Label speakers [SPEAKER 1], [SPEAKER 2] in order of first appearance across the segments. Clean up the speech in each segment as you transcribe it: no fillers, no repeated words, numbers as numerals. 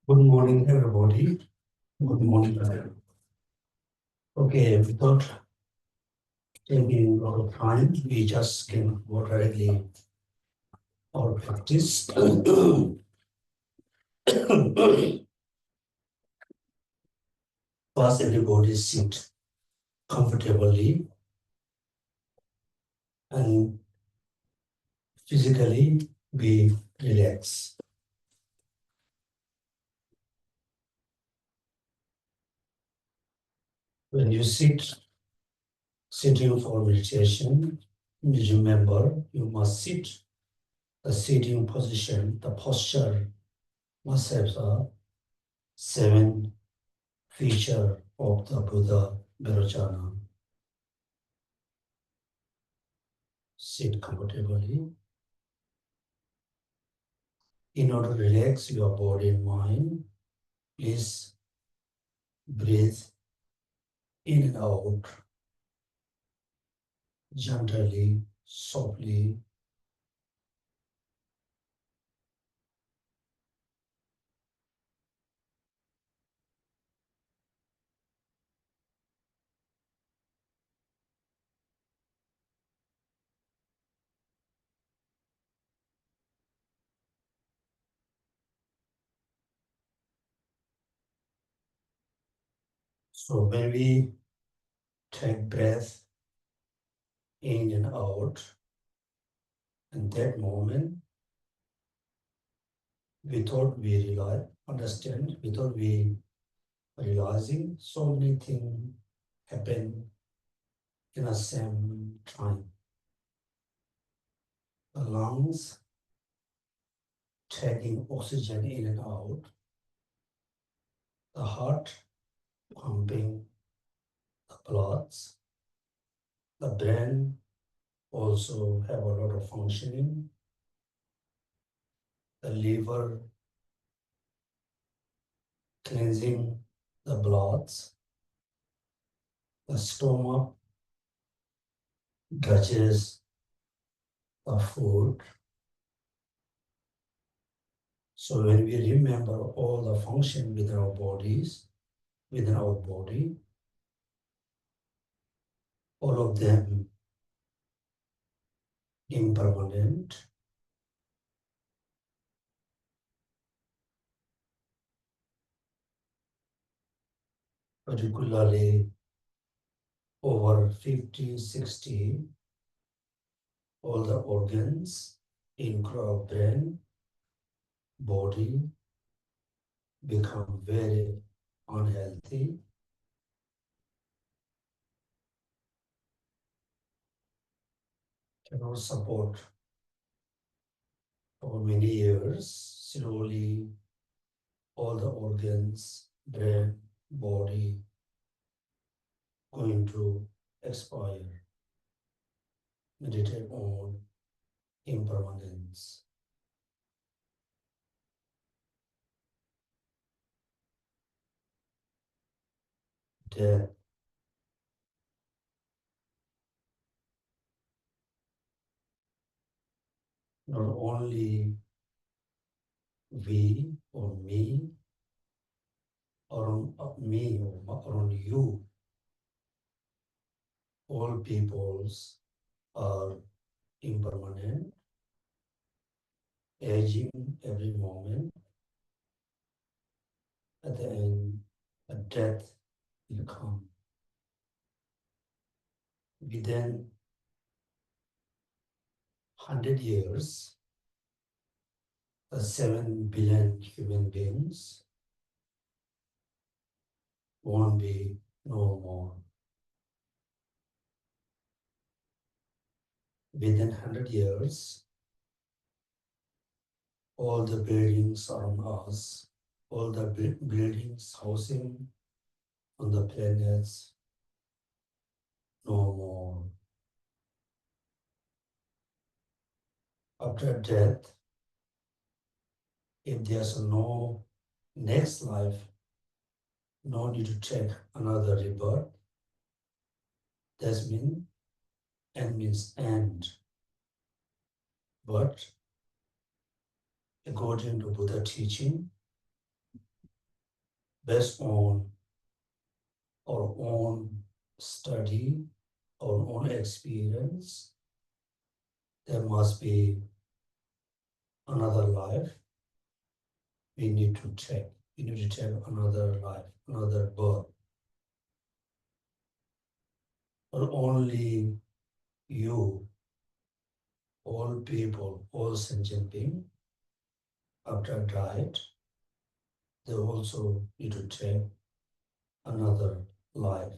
[SPEAKER 1] Good morning, everybody. Good morning, everyone. Okay, without taking a lot of time, we just can go directly our practice. First, everybody sit comfortably and physically be relaxed. When you sitting for meditation, remember you must sit the sitting position, the posture must have the 7 feature of the Buddha Virajana. Sit comfortably. In order to relax your body and mind, please breathe in and out gently, softly. So when we take breath in and out, in that moment, without we understand, without we realizing, so many things happen in the same time. The lungs taking oxygen in and out, the heart pumping the bloods, the brain also have a lot of functioning, the liver cleansing the bloods, the stomach digests the food. So when we remember all the function within our bodies, within our body, all of them impermanent, particularly over 50, 60, all the organs, including brain, body, become very unhealthy, cannot support for many years. Slowly, all the organs, brain, body, going to expire. Meditate on impermanence. Death. Not only we or me, or me or on you, all peoples are impermanent, aging every moment. At the end, a death will come. Within 100 years, the 7 billion human beings won't be no more. Within 100 years, all the buildings around us, all the buildings, housing on the planets, no more. After death, if there's no next life, no need to take another rebirth. That means end. But according to Buddha teaching, based on our own study, our own experience. There must be another life we need to take. We need to take another life, another birth. But only you, all people, all sentient beings, after died, they also need to take another life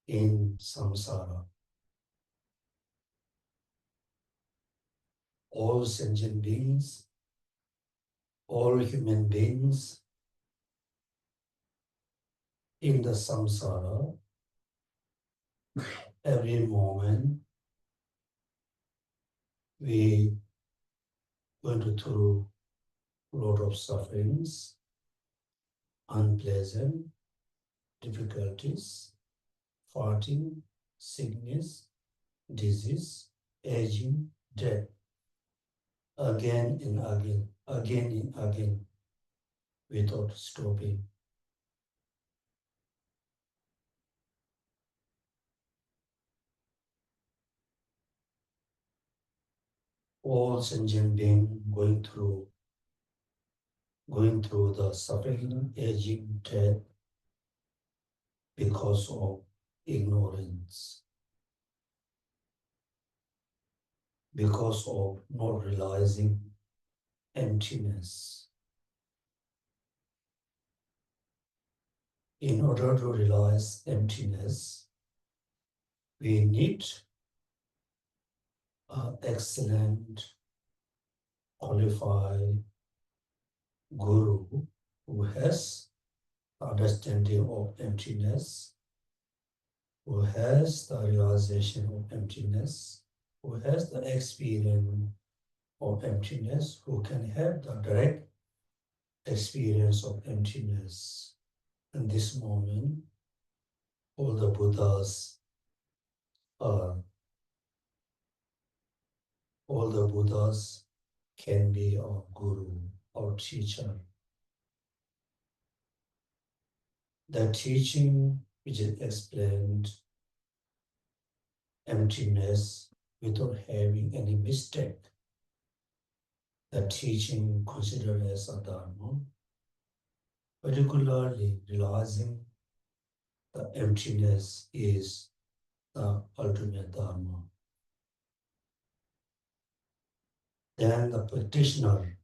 [SPEAKER 1] in samsara. All sentient beings, all human beings in the samsara, every moment we went through a lot of sufferings, unpleasant, difficulties, fighting, sickness, disease, aging, death, again and again and again, without stopping. All sentient beings going through the suffering, aging, death because of ignorance, because of not realizing emptiness. In order to realize emptiness, we need an excellent, qualified guru who has understanding of emptiness, who has the realization of emptiness, who has the experience of emptiness, who can have the direct experience of emptiness. In this moment, all the Buddhas are, all the Buddhas can be our guru, our teacher. The teaching which is explained emptiness without having any mistake. The teaching considered as a dharma, particularly realizing the emptiness is the ultimate dharma. Then the practitioner,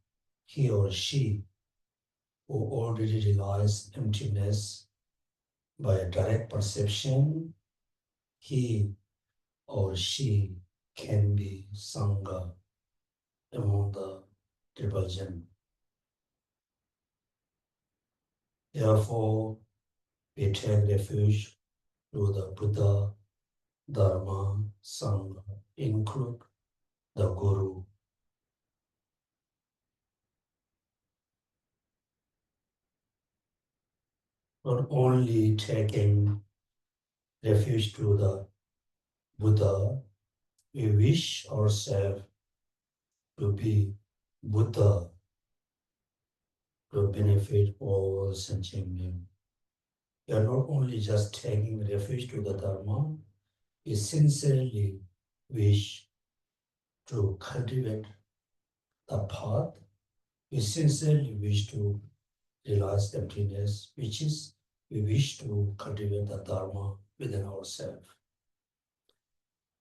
[SPEAKER 1] he or she, who already realized emptiness by a direct perception, he or she can be Sangha among the triple gem. Therefore, we take refuge to the Buddha, Dharma, Sangha, include the Guru. Not only taking refuge to the Buddha, we wish ourselves to be Buddha to benefit all sentient beings. We are not only just taking refuge to the Dharma, we sincerely wish to cultivate the path. We sincerely wish to realize emptiness, which is we wish to cultivate the Dharma within ourselves.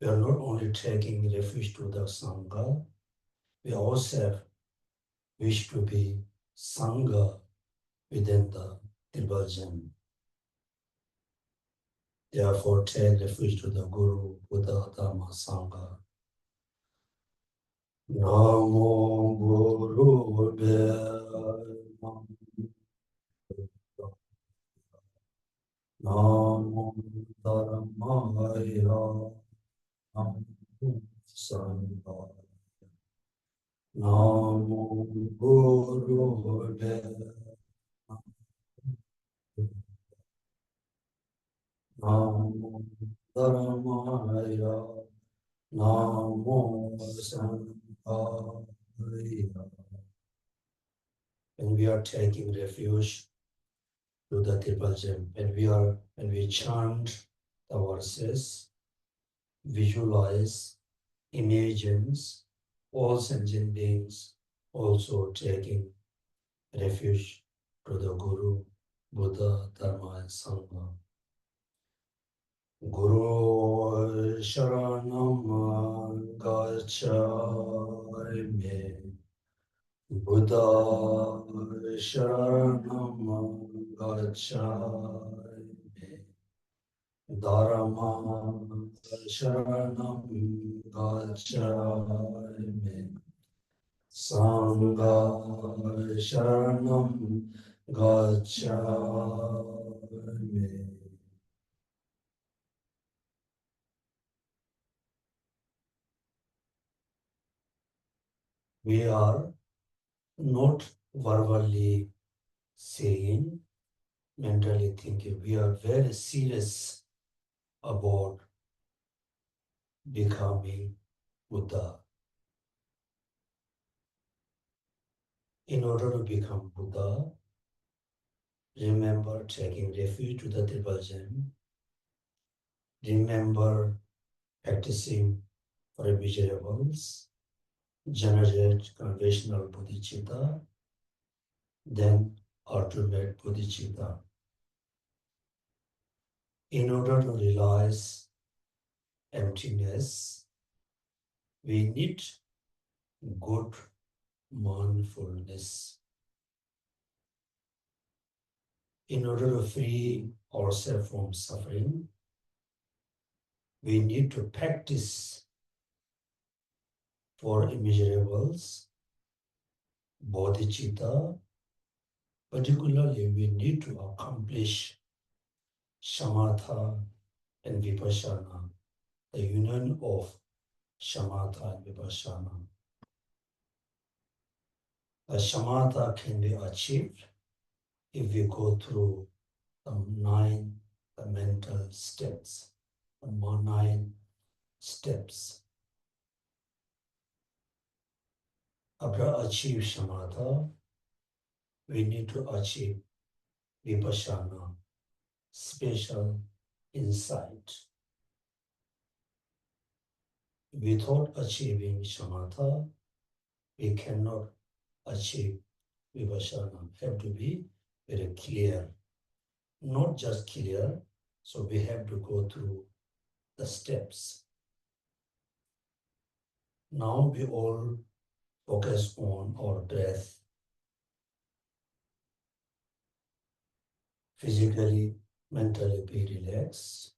[SPEAKER 1] We are not only taking refuge to the Sangha, we also wish to be Sangha within the Triple. Therefore, take refuge to the Guru, Buddha, Dharma, Sangha. Namo Guru Deva. Namo Dharmaya. Namo Sangha. Namo Guru Deva. Namo Dharmaya. Namo Sangha. And we are taking refuge to the triple gem. When we chant the verses, visualize, imagines all sentient beings also taking refuge to the Guru, Buddha, Dharma, and Sangha. Guru Sharanam Gacchami, Buddha Sharanam Gacchami, Dharma Sharanam Gacchami, Sangha Sharanam Gacchami. We are not verbally saying, mentally thinking. We are very serious about becoming Buddha. In order to become Buddha, remember taking refuge to the triple gem. Remember practicing for immeasurables, generate conventional bodhicitta, then ultimate bodhicitta. In order to realize emptiness, we need good mindfulness. In order to free ourselves from suffering, we need to practice for immeasurables, bodhicitta. Particularly, we need to accomplish shamatha and vipassana, the union of shamatha and vipassana. The shamatha can be achieved if we go through the mental steps, the 9 steps. After achieve shamatha, we need to achieve vipassana, special insight. Without achieving shamatha, we cannot achieve vipassana. Have to be very clear, not just clear. So we have to go through the steps. Now we all focus on our breath. Physically, mentally be relaxed.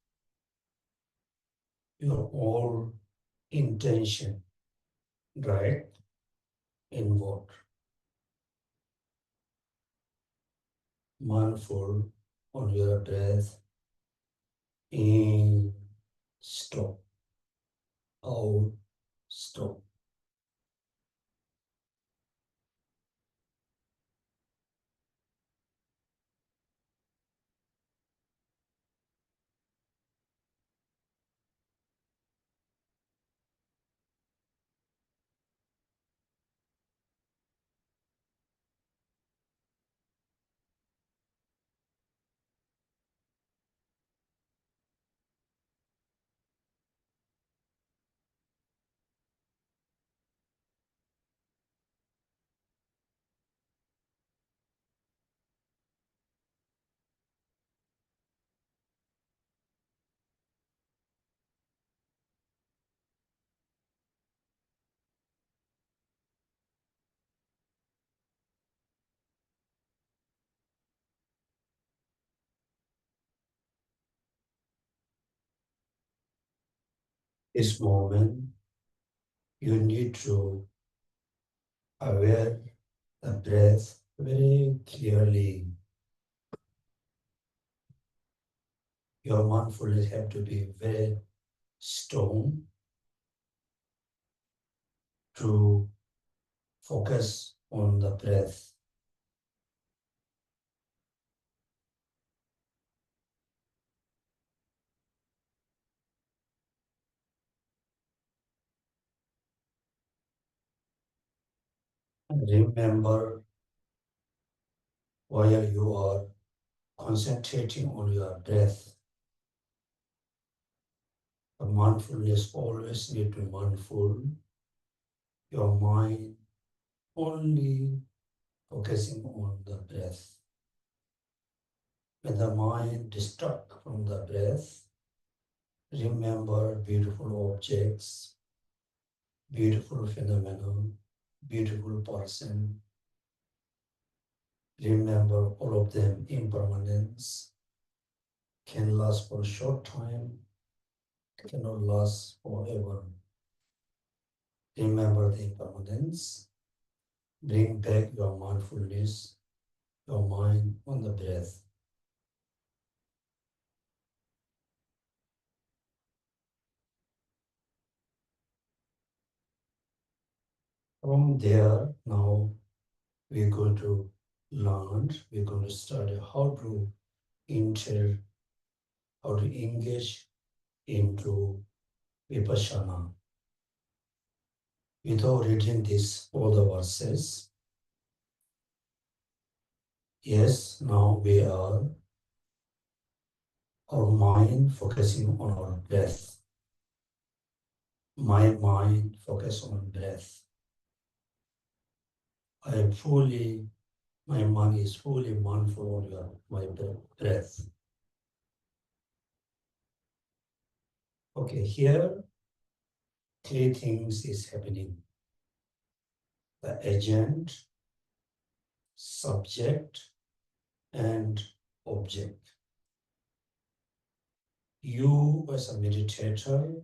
[SPEAKER 1] Your whole intention direct inward. Mindful on your breath. In, stop. Out, stop. This moment, you need to aware the breath very clearly. Your mindfulness have to be very strong to focus on the breath. And remember while you are concentrating on your breath. The mindfulness always need to be mindful. Your mind only focusing on the breath. When the mind distracts from the breath, remember beautiful objects, beautiful phenomenon, beautiful person. Remember all of them impermanence, can last for a short time, cannot last forever. Remember the impermanence. Bring back your mindfulness, your mind on the breath. From there, now we're going to learn, we're going to study how to enter, how to engage into Vipassana. Without reading this, all the verses, yes, now we are, our mind focusing on our breath. My mind focus on breath. My mind is fully mindful on my breath. Okay, here, three things is happening. The agent, subject, and object. You as a meditator,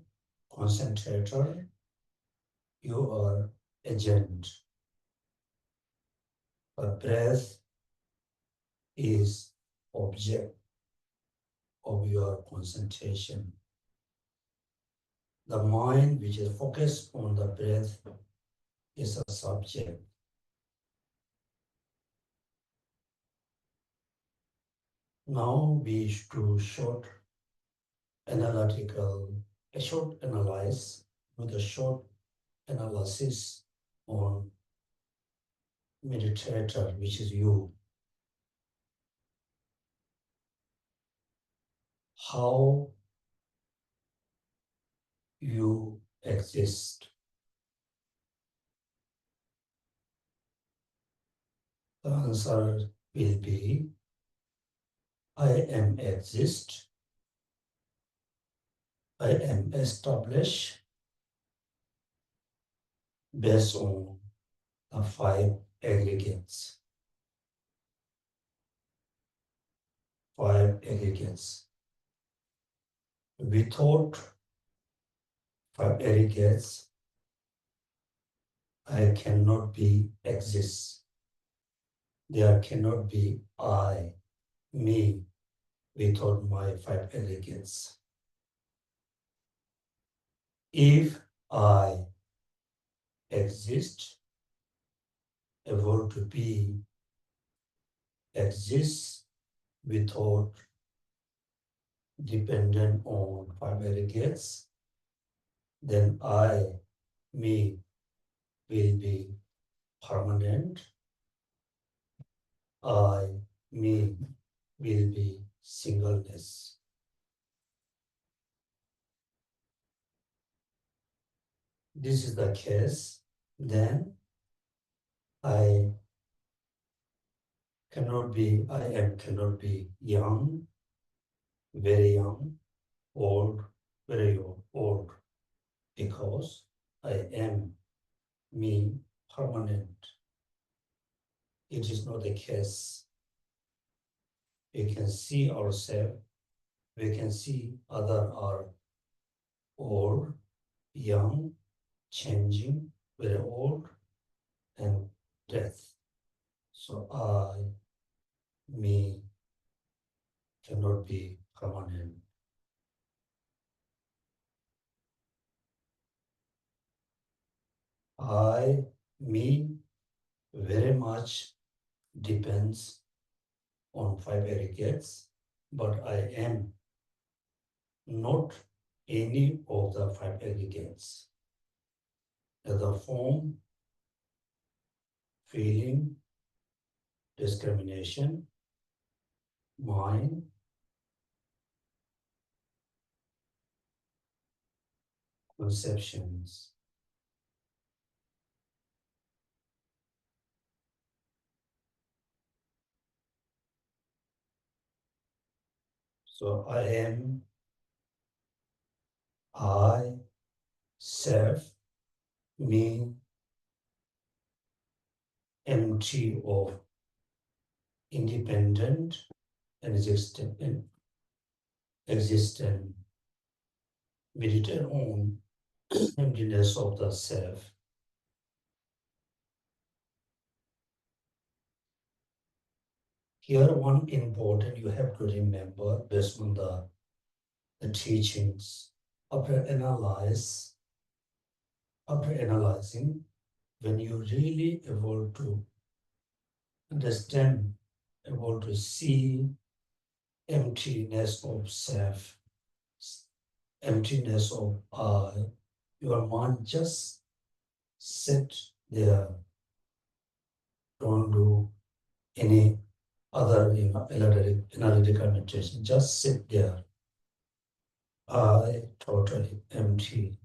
[SPEAKER 1] concentrator, you are agent. The breath is object of your concentration. The mind which is focused on the breath is a subject. Now we do a short analyze with a short analysis on meditator, which is you. How you exist. The answer will be, I am exist, I am established based on the five aggregates. Five aggregates. Without five aggregates, I cannot be exist. There cannot be I, me, without my five aggregates. If I exist, able to be, exists without dependent on five aggregates, then I, me, will be permanent. I, me, will be singleness. This is the case, then I cannot be, I am cannot be young, very young, old, very old, because I am, me, permanent. It is not the case. We can see ourselves, we can see other are old, young, changing, very old, and death. So I, me, cannot be permanent. I, me, very much depends on five aggregates, but I am not any of the five aggregates. The form, feeling, discrimination, mind, conceptions. So I am, I, self, me, empty of independent and existent. Meditate on emptiness of the self. Here, one important you have to remember based on the teachings. After analyzing, when you really able to understand, able to see emptiness of self, emptiness of I, your mind just sit there, don't do any other analytical meditation, just sit there. I totally empty.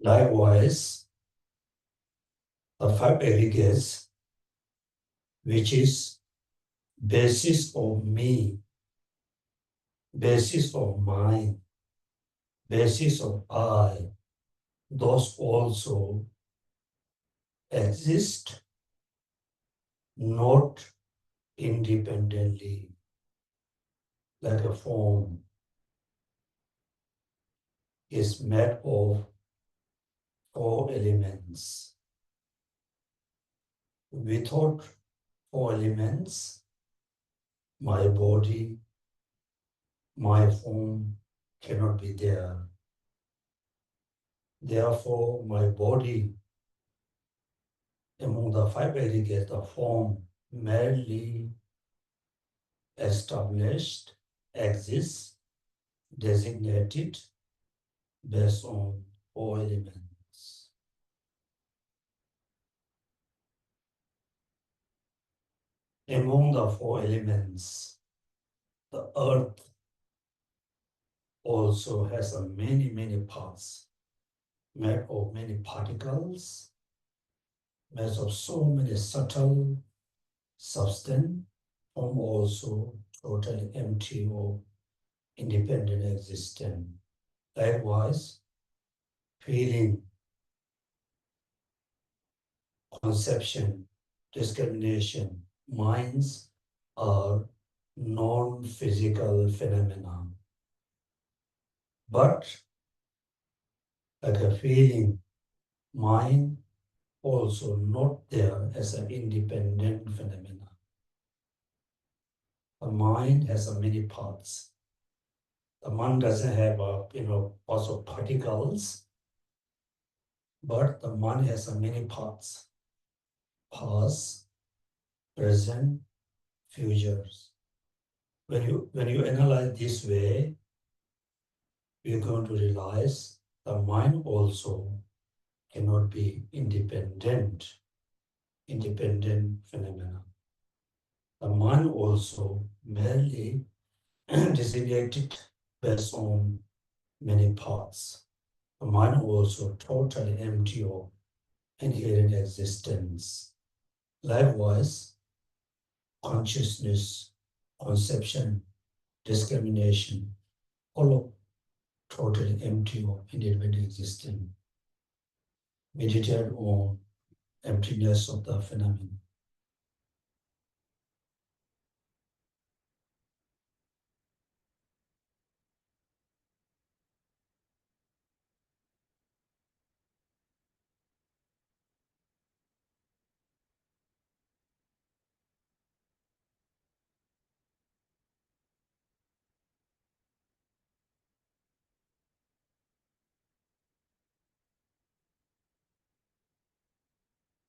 [SPEAKER 1] Likewise, the five aggregates, which is basis of me, basis of mind, basis of I, those also exist not independently, like a form is made of four elements. Without four elements, my body, my form cannot be there. Therefore, my body, among the five aggregates, the form merely established, exists, designated based on four elements. Among the four elements, the earth also has many parts, made of many particles, made of so many subtle substance, form also totally empty of independent existence. Likewise, feeling, conception, discrimination, minds are non-physical phenomena. But like a feeling, mind also not there as an independent phenomena. The mind has many parts. The mind doesn't have parts of particles, but the mind has many parts. Past, present, futures. When you analyze this way, you're going to realize the mind also cannot be independent phenomena. The mind also merely designated based on many parts. The mind also totally empty of inherent existence. Likewise, consciousness, conception, discrimination, all of totally empty of independent existence. Meditate on emptiness of the phenomenon.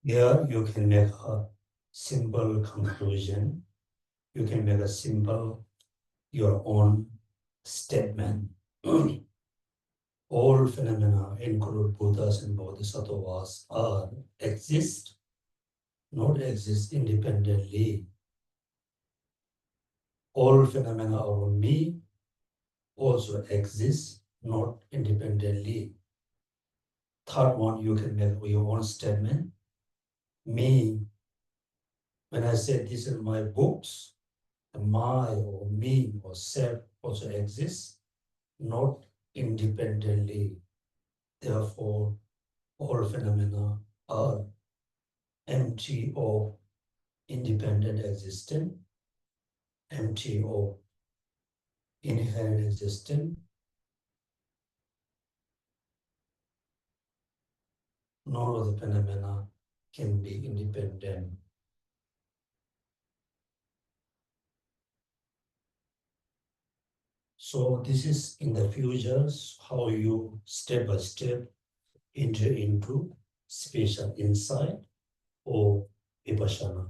[SPEAKER 1] Here you can make a simple conclusion. You can make a simple, your own statement. all phenomena, include Buddhas and Bodhisattvas, exist, not exist independently. All phenomena around me also exist, not independently. Third one, you can make your own statement. Me, when I say this is my books, my or me or self also exists, not independently. Therefore, all phenomena are empty of independent existence, empty of inherent existence. None of the phenomena can be independent. So this is in the future how you step by step enter into spatial insight or vipassana.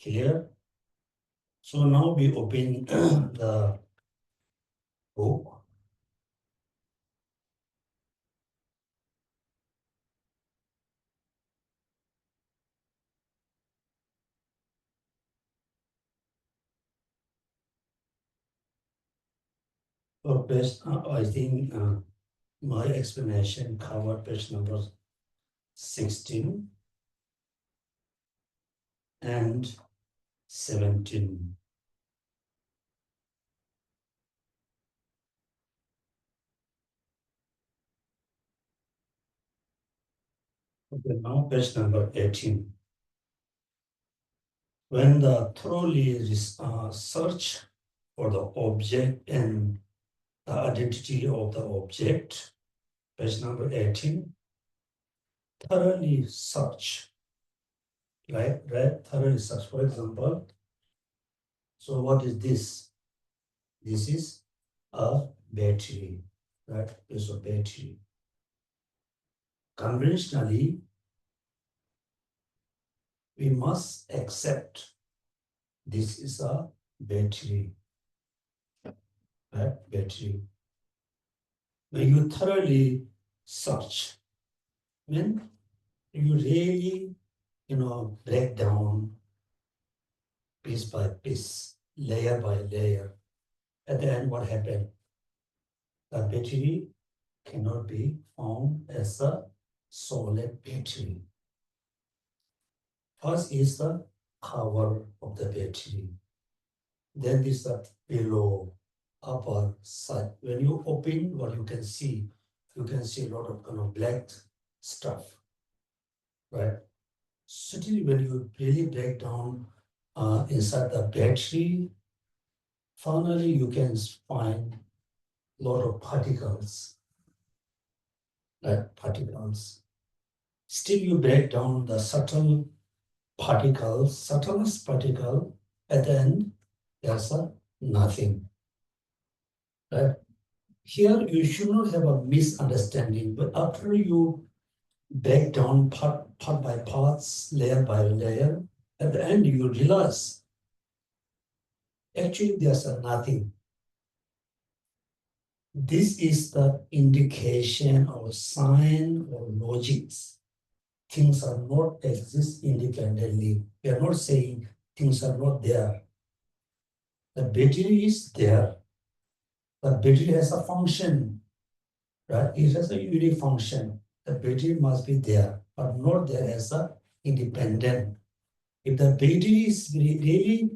[SPEAKER 1] Clear? So now we open the book. For page, I think my explanation covered page number 16 and 17. Okay, now page number 18. When the thoroughly search for the object and the identity of the object, page number 18, thoroughly search, right? Thoroughly search, for example. So what is this? This is a battery, right? It's a battery. Conventionally, we must accept this is a battery, right? Battery. When you thoroughly search, when you really, break down piece by piece, layer by layer, at the end, what happened? The battery cannot be found as a solid battery. First is the cover of the battery. Then this the below, upper side. When you open what you can see a lot of kind of black stuff, right? Certainly when you really break down inside the battery, finally you can find a lot of particles, like particles. Still you break down the subtle particles, subtlest particle, at the end there's a nothing, right? Here you should not have a misunderstanding, but after you break down part by parts, layer by layer, at the end you realize actually there's a nothing. This is the indication or sign or logics. Things are not exist independently. We are not saying things are not there. The battery is there. The battery has a function, right? It has a unique function. The battery must be there, but not there as a independent. If the battery is really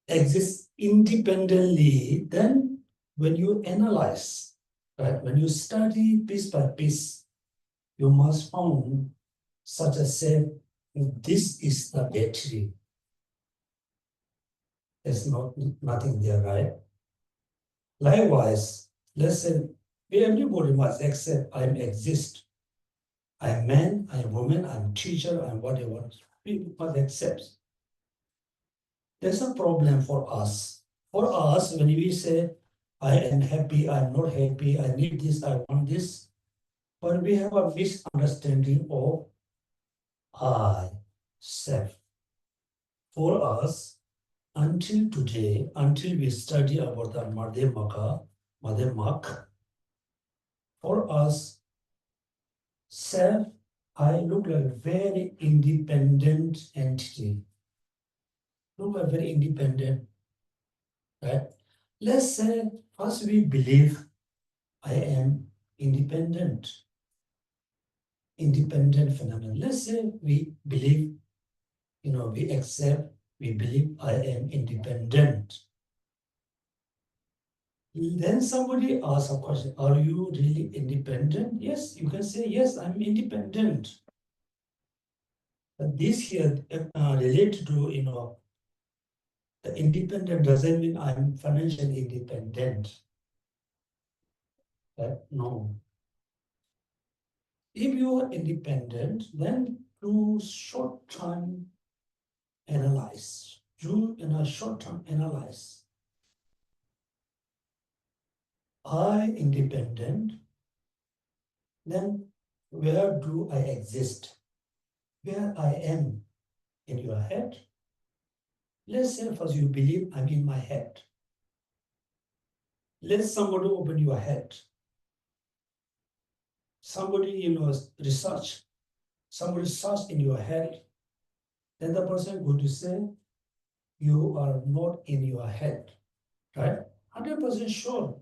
[SPEAKER 1] exists independently, then when you analyze, right, when you study piece by piece, you must find such as say, this is the battery. There's nothing there, right? Likewise, let's say everybody must accept I exist. I'm man, I'm woman, I'm teacher, I'm whatever. People must accept. There's a problem for us. For us, when we say, I am happy, I'm not happy, I need this, I want this, but we have a misunderstanding of I, self. For us, until today, until we study about the Madhyamaka, For us, self, I look like a very independent entity. Look like very independent, right? Let's say first we believe I am independent, independent phenomenon. Let's say we believe, we accept, we believe I am independent. Then somebody asks a question, are you really independent? Yes, you can say, yes, I'm independent. But this here related to, the independent doesn't mean I'm financially independent. Right? No. If you are independent, then do short-term analyze. Do in a short-term analyze. I independent, then where do I exist? Where I am in your head? Let's say first you believe I'm in my head. Let somebody open your head. Somebody, research. Somebody search in your head. Then the person going to say, you are not in your head, right? 100% sure.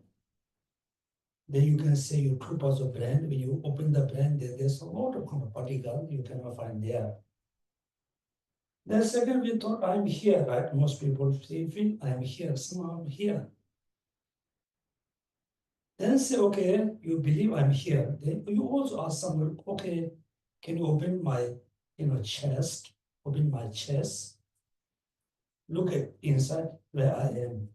[SPEAKER 1] Then you can say your two parts of brain. When you open the brain, there's a lot of kind of particle you cannot find there. Then second, we thought I'm here, right? Most people feel I'm here, somehow I'm here. Then say, okay, you believe I'm here. Then you also ask someone, okay, can you open my, chest? Open my chest. Look at inside where I am.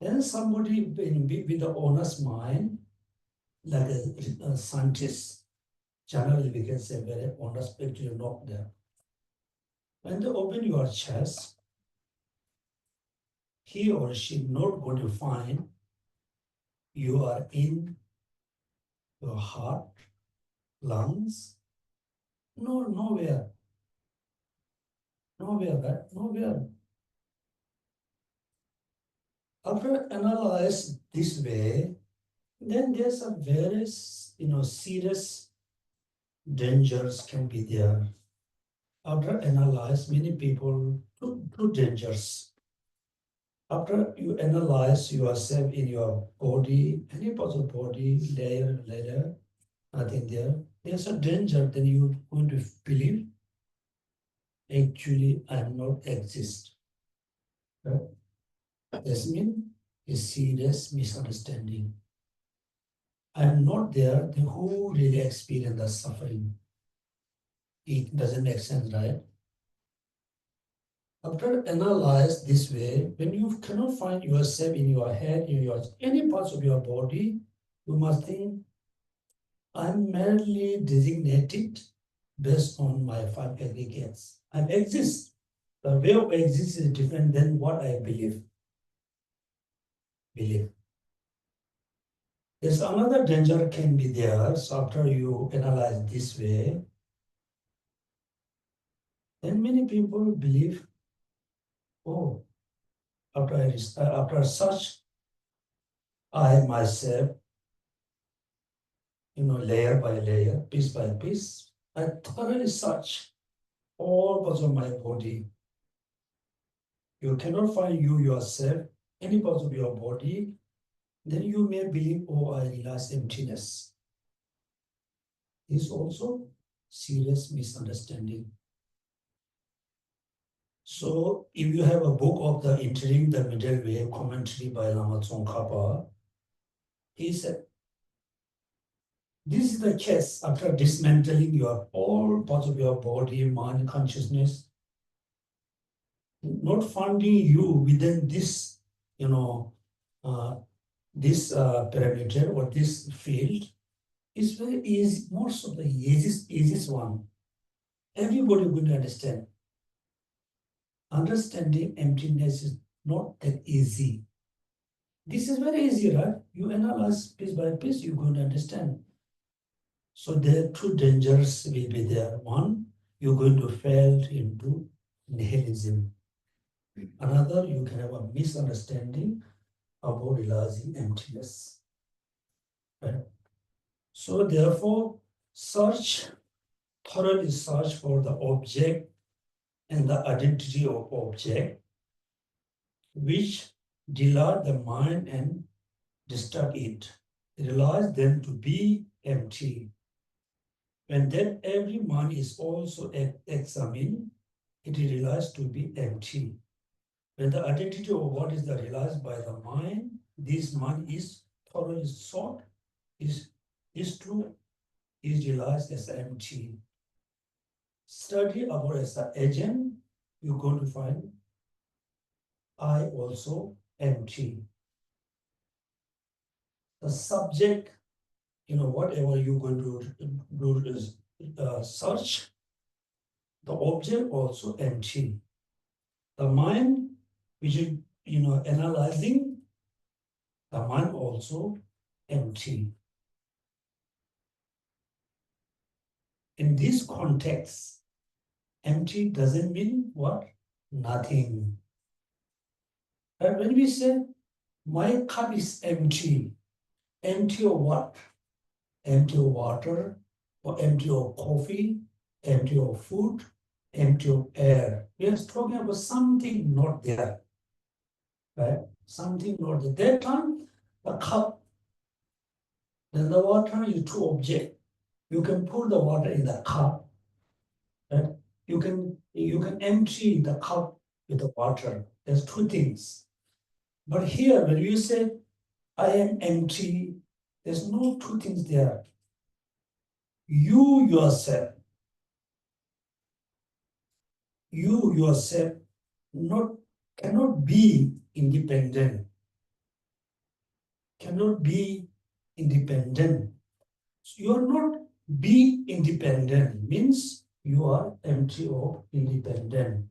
[SPEAKER 1] Then somebody with the honest mind, like a scientist, generally we can say very honest, but you're not there. When they open your chest, he or she not going to find you are in your heart, lungs, no, nowhere, right? Nowhere. After analyze this way, then there's a very, serious dangers can be there. After analyze, many people two dangers. After you analyze yourself in your body, any part of body, layer, nothing there, there's a danger that you're going to believe, actually, I'm not exist. Right? This means a serious misunderstanding. I'm not there, then who really experience the suffering? It doesn't make sense, right? After analyze this way, when you cannot find yourself in your head, in your any parts of your body, you must think, I'm merely designated based on my five aggregates. I exist. The way of exist is different than what I believe. There's another danger can be there. So after you analyze this way, then many people believe, oh, after such, I myself, layer by layer, piece by piece, I thoroughly search all parts of my body. You cannot find you yourself, any parts of your body, then you may believe, oh, I realize emptiness. This is also serious misunderstanding. So if you have a book of the Entering the Middle Way commentary by Lama Tsongkhapa, he said, this is the case after dismantling your all parts of your body, mind, consciousness, not finding you within this, this parameter or this field is very easy. Most of the easiest one. Everybody will understand. Understanding emptiness is not that easy. This is very easy, right? You analyze piece by piece, you're going to understand. So there are two dangers will be there. One, you're going to fall into nihilism. Another, you can have a misunderstanding about realizing emptiness. Right? So therefore, thoroughly search for the object and the identity of object, which delight the mind and disturb it. Realize them to be empty. When that every mind is also examined, it is realized to be empty. When the identity of what is the realized by the mind, this mind is thoroughly sought, is true, is realized as empty. Study about as an agent, you're going to find I also empty. The subject, whatever you're going to do is search, the object also empty. The mind, which is analyzing, the mind also empty. In this context, empty doesn't mean what? Nothing. And when we say my cup is empty, empty of what? Empty of water, or empty of coffee, empty of food, empty of air. We are talking about something not there. Right? Something not there. That time, the cup, then the water is two objects. You can put the water in the cup. Right? You can empty the cup with the water. There's two things. But here, when you say, I am empty, there's no two things there. You yourself cannot be independent. Cannot be independent. So you are not be independent, means you are empty of independent.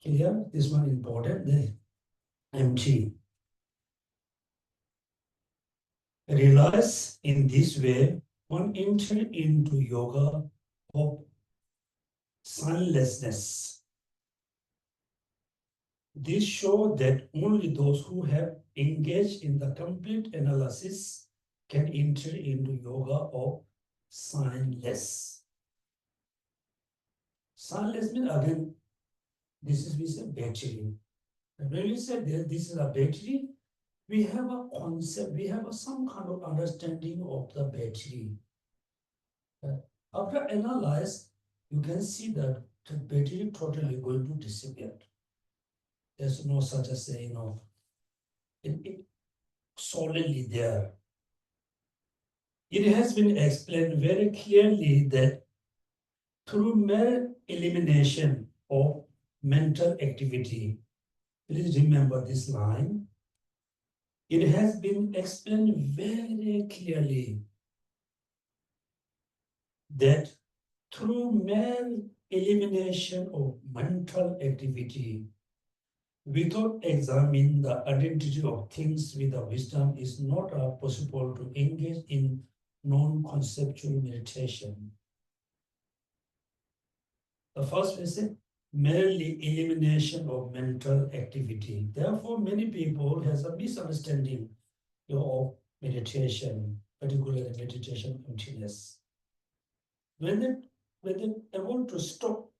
[SPEAKER 1] Clear? This one important. The empty. Realize in this way, one enter into yoga of sunlessness. This shows that only those who have engaged in the complete analysis can enter into yoga of signless. Signless means again, this is we say battery. And when we say this is a battery, we have a concept, we have some kind of understanding of the battery. After analyze, you can see that the battery totally going to disappear. There's no such a say, it solidly there. It has been explained very clearly that through mere elimination of mental activity, please remember this line, it has been explained very clearly that through mere elimination of mental activity, without examining the identity of things with the wisdom, is not possible to engage in non-conceptual meditation. The first is merely elimination of mental activity. Therefore, many people has a misunderstanding of meditation, particularly meditation emptiness. When they able to stop,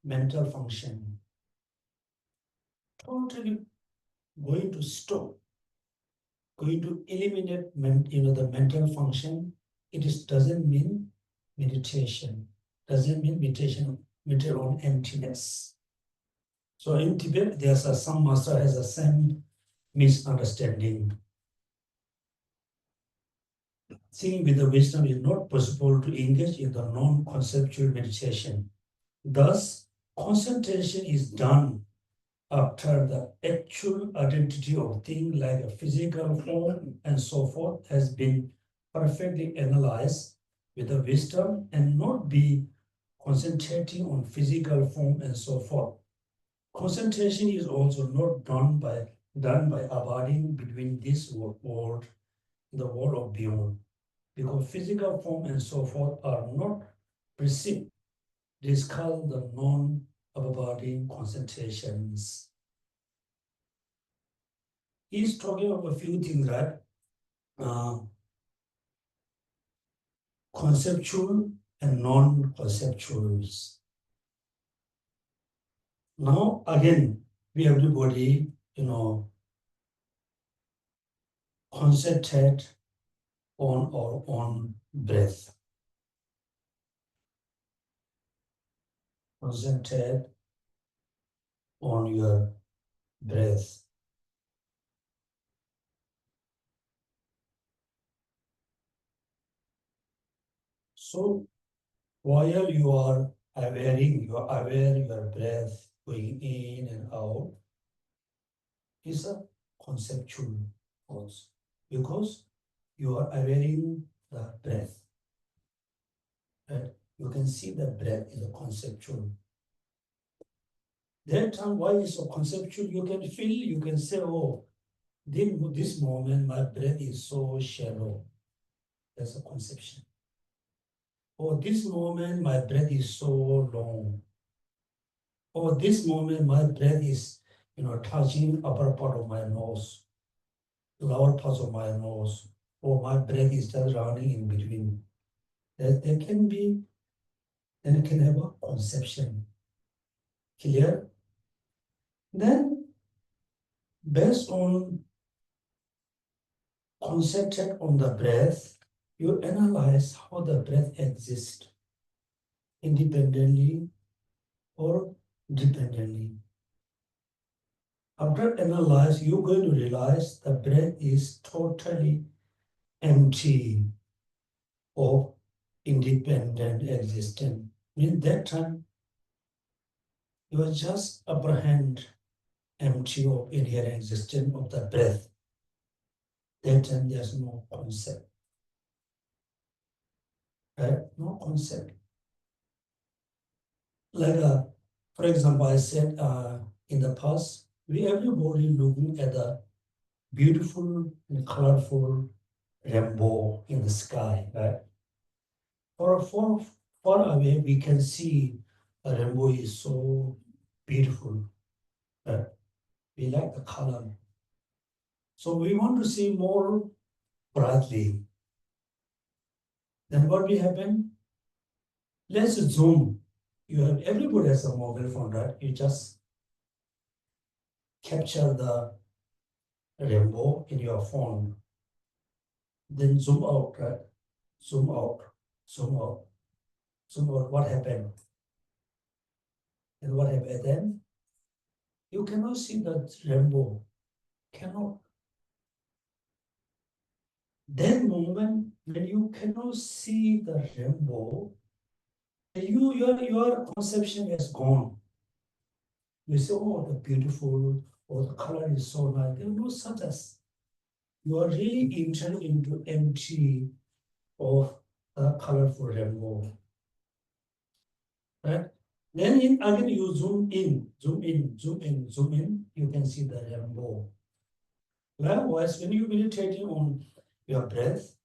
[SPEAKER 1] mental function, totally going to stop, going to eliminate, the mental function, doesn't mean meditation. Doesn't mean meditation on emptiness. So in Tibet, there's some master has the same misunderstanding. Seeing with the wisdom is not possible to engage in the non-conceptual meditation. Thus, concentration is done after the actual identity of thing like a physical form and so forth has been perfectly analyzed with the wisdom and not be concentrating on physical form and so forth. Concentration is also not done by abiding between this world and the world of beyond, because physical form and so forth are not perceived. This is called the non-abiding concentrations. He's talking about a few things, right? conceptual and non-conceptuals. Now, again, we everybody, concentrate on our own breath. Concentrate on your breath. So while you are aware your breath going in and out is a conceptual also, because you are aware the breath. Right? You can see the breath is a conceptual. That time, why is so conceptual? You can feel, you can say, oh, this moment my breath is so shallow. That's a conception. Or this moment my breath is so long. Or this moment my breath is, touching upper part of my nose, lower parts of my nose, or my breath is just running in between. There can be, then it can have a conception. Clear? Then, based on concentrate on the breath, you analyze how the breath exists independently or dependently. After analyze, you're going to realize the breath is totally empty of independent existence. In that time, you are just apprehend empty of inherent existence of the breath. That time there's no concept. Right? No concept. Like, for example, I said in the past, everybody looking at the beautiful and colorful rainbow in the sky, right? Far away, we can see a rainbow is so beautiful, right? We like the color. So we want to see more brightly. Then what will happen? Let's zoom. Everybody has a mobile phone, right? You just capture the rainbow in your phone, then zoom out, right? Zoom out, zoom out, zoom out. What happened? And what happened then? You cannot see the rainbow. Cannot. Then moment when you cannot see the rainbow, your conception is gone. You say, oh, the beautiful, or the color is so nice. There are no such as. You are really entering into empty of the colorful rainbow. Right? Then again you zoom in, zoom in, zoom in, zoom in, you can see the rainbow. Likewise, when you're meditating on your breath,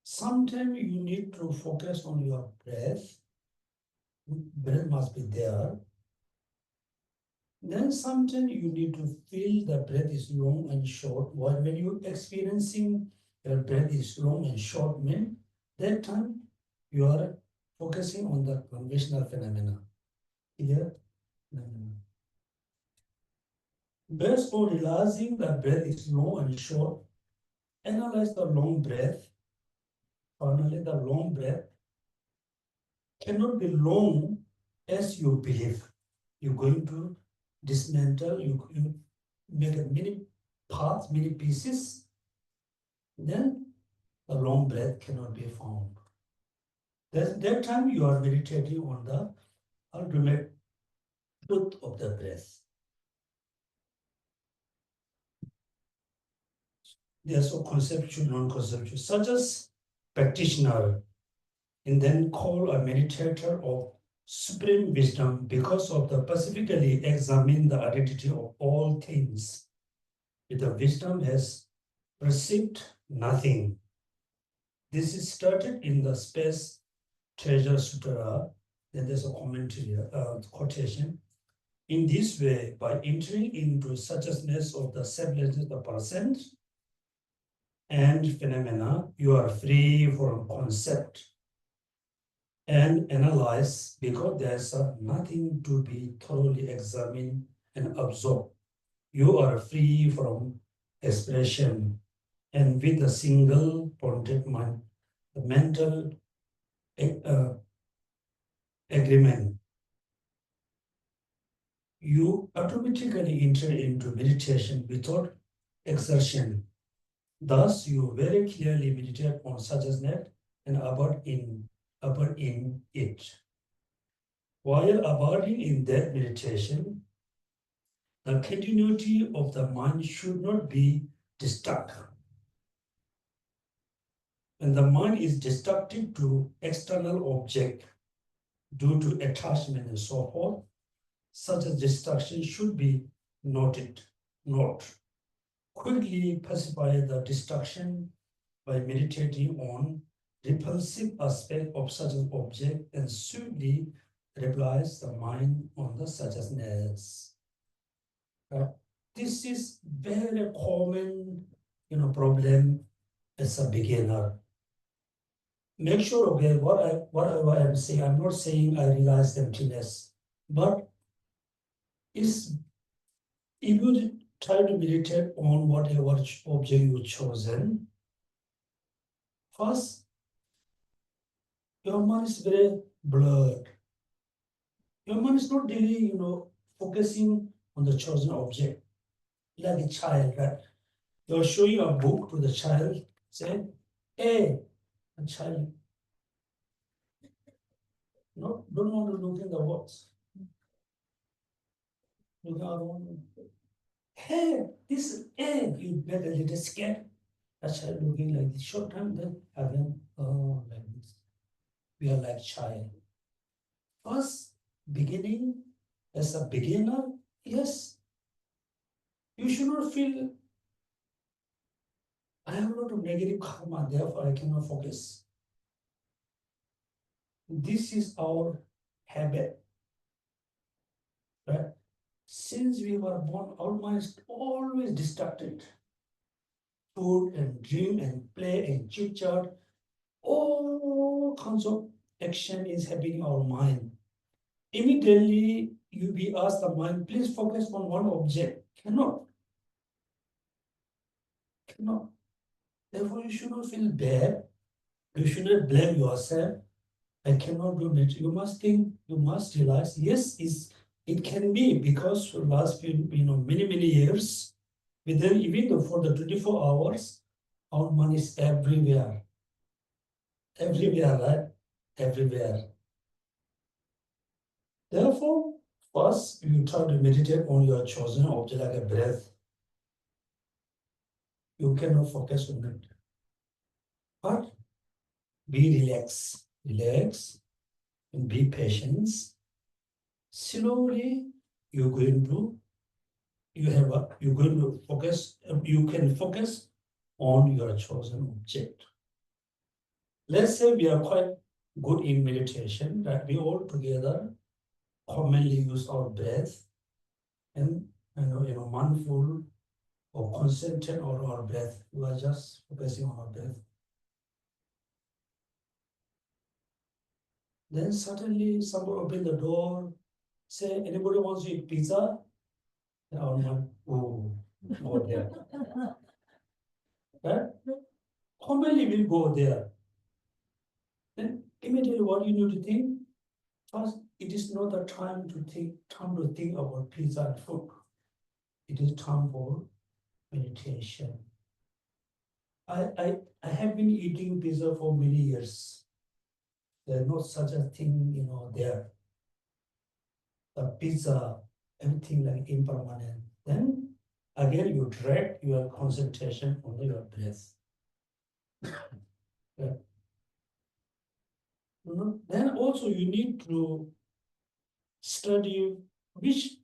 [SPEAKER 1] sometimes you need to focus on your breath. Breath must be there. Then sometimes you need to feel the breath is long and short. When you're experiencing your breath is long and short, mean that time you are focusing on the conventional phenomena. Clear? Based on realizing the breath is long and short, analyze the long breath. Finally, the long breath cannot be long as you believe. You're going to dismantle, you make a many parts, many pieces, then the long breath cannot be found. That time you are meditating on the ultimate truth of the breath. There's a conceptual, non-conceptual, such as practitioner, and then call a meditator of supreme wisdom because of the specifically examine the identity of all things. If the wisdom has perceived nothing. This is started in the Space Treasure Sutra. Then there's a commentary, quotation. In this way, by entering into suchness of the selflessness of the person, and phenomena, you are free from concept and analyze because there's nothing to be thoroughly examined and absorbed. You are free from expression and with a single pointed mind, the mental uh, agreement, you automatically enter into meditation without exertion. Thus, you very clearly meditate on suchness and abide in it. While abiding in that meditation, the continuity of the mind should not be disturbed. When the mind is destructive to external object due to attachment and so forth, such a distraction should be noted. Note. Quickly pacify the distraction by meditating on repulsive aspect of such an object and swiftly replies the mind on the suchness. This is very common, problem as a beginner. Make sure, okay, whatever I'm saying, I'm not saying I realize emptiness, but is if you try to meditate on whatever object you've chosen, first your mind is very blurred. Your mind is not really, focusing on the chosen object, like a child, right? You're showing a book to the child, say, hey, a child, no, don't want to look in the words. Look around. Hey, this hey, you make a little scared. A child looking like this short time, then again, oh, like this. We are like child. First, beginning as a beginner, yes, you should not feel I have a lot of negative karma, therefore I cannot focus. This is our habit, right? Since we were born, our mind is always distracted. Food and drink and play and chit chat, all kinds of action is happening in our mind. Immediately, you be asked the mind, please focus on one object. Cannot. Cannot. Therefore, you should not feel bad. You should not blame yourself. I cannot do it. You must think, you must realize, yes, it can be because for the last many years, within even for the 24 hours, our money is everywhere. Everywhere, right? Everywhere. Therefore, first you try to meditate on your chosen object like a breath. You cannot focus on it. But be relaxed. Relax and be patient. Slowly, you're going to you're going to focus, you can focus on your chosen object. Let's say we are quite good in meditation, that we all together commonly use our breath and mindful or concentrate on our breath. We are just focusing on our breath. Then suddenly someone open the door, say, anybody wants to eat pizza? And our mind, oh, go there. Right? Commonly we go there. Then immediately what you need to think? First, it is not the time to think about pizza and food. It is time for meditation. I have been eating pizza for many years. There's not such a thing, there. The pizza, everything like impermanent. Then again, you direct your concentration on your breath. Yeah. Then also you need to study which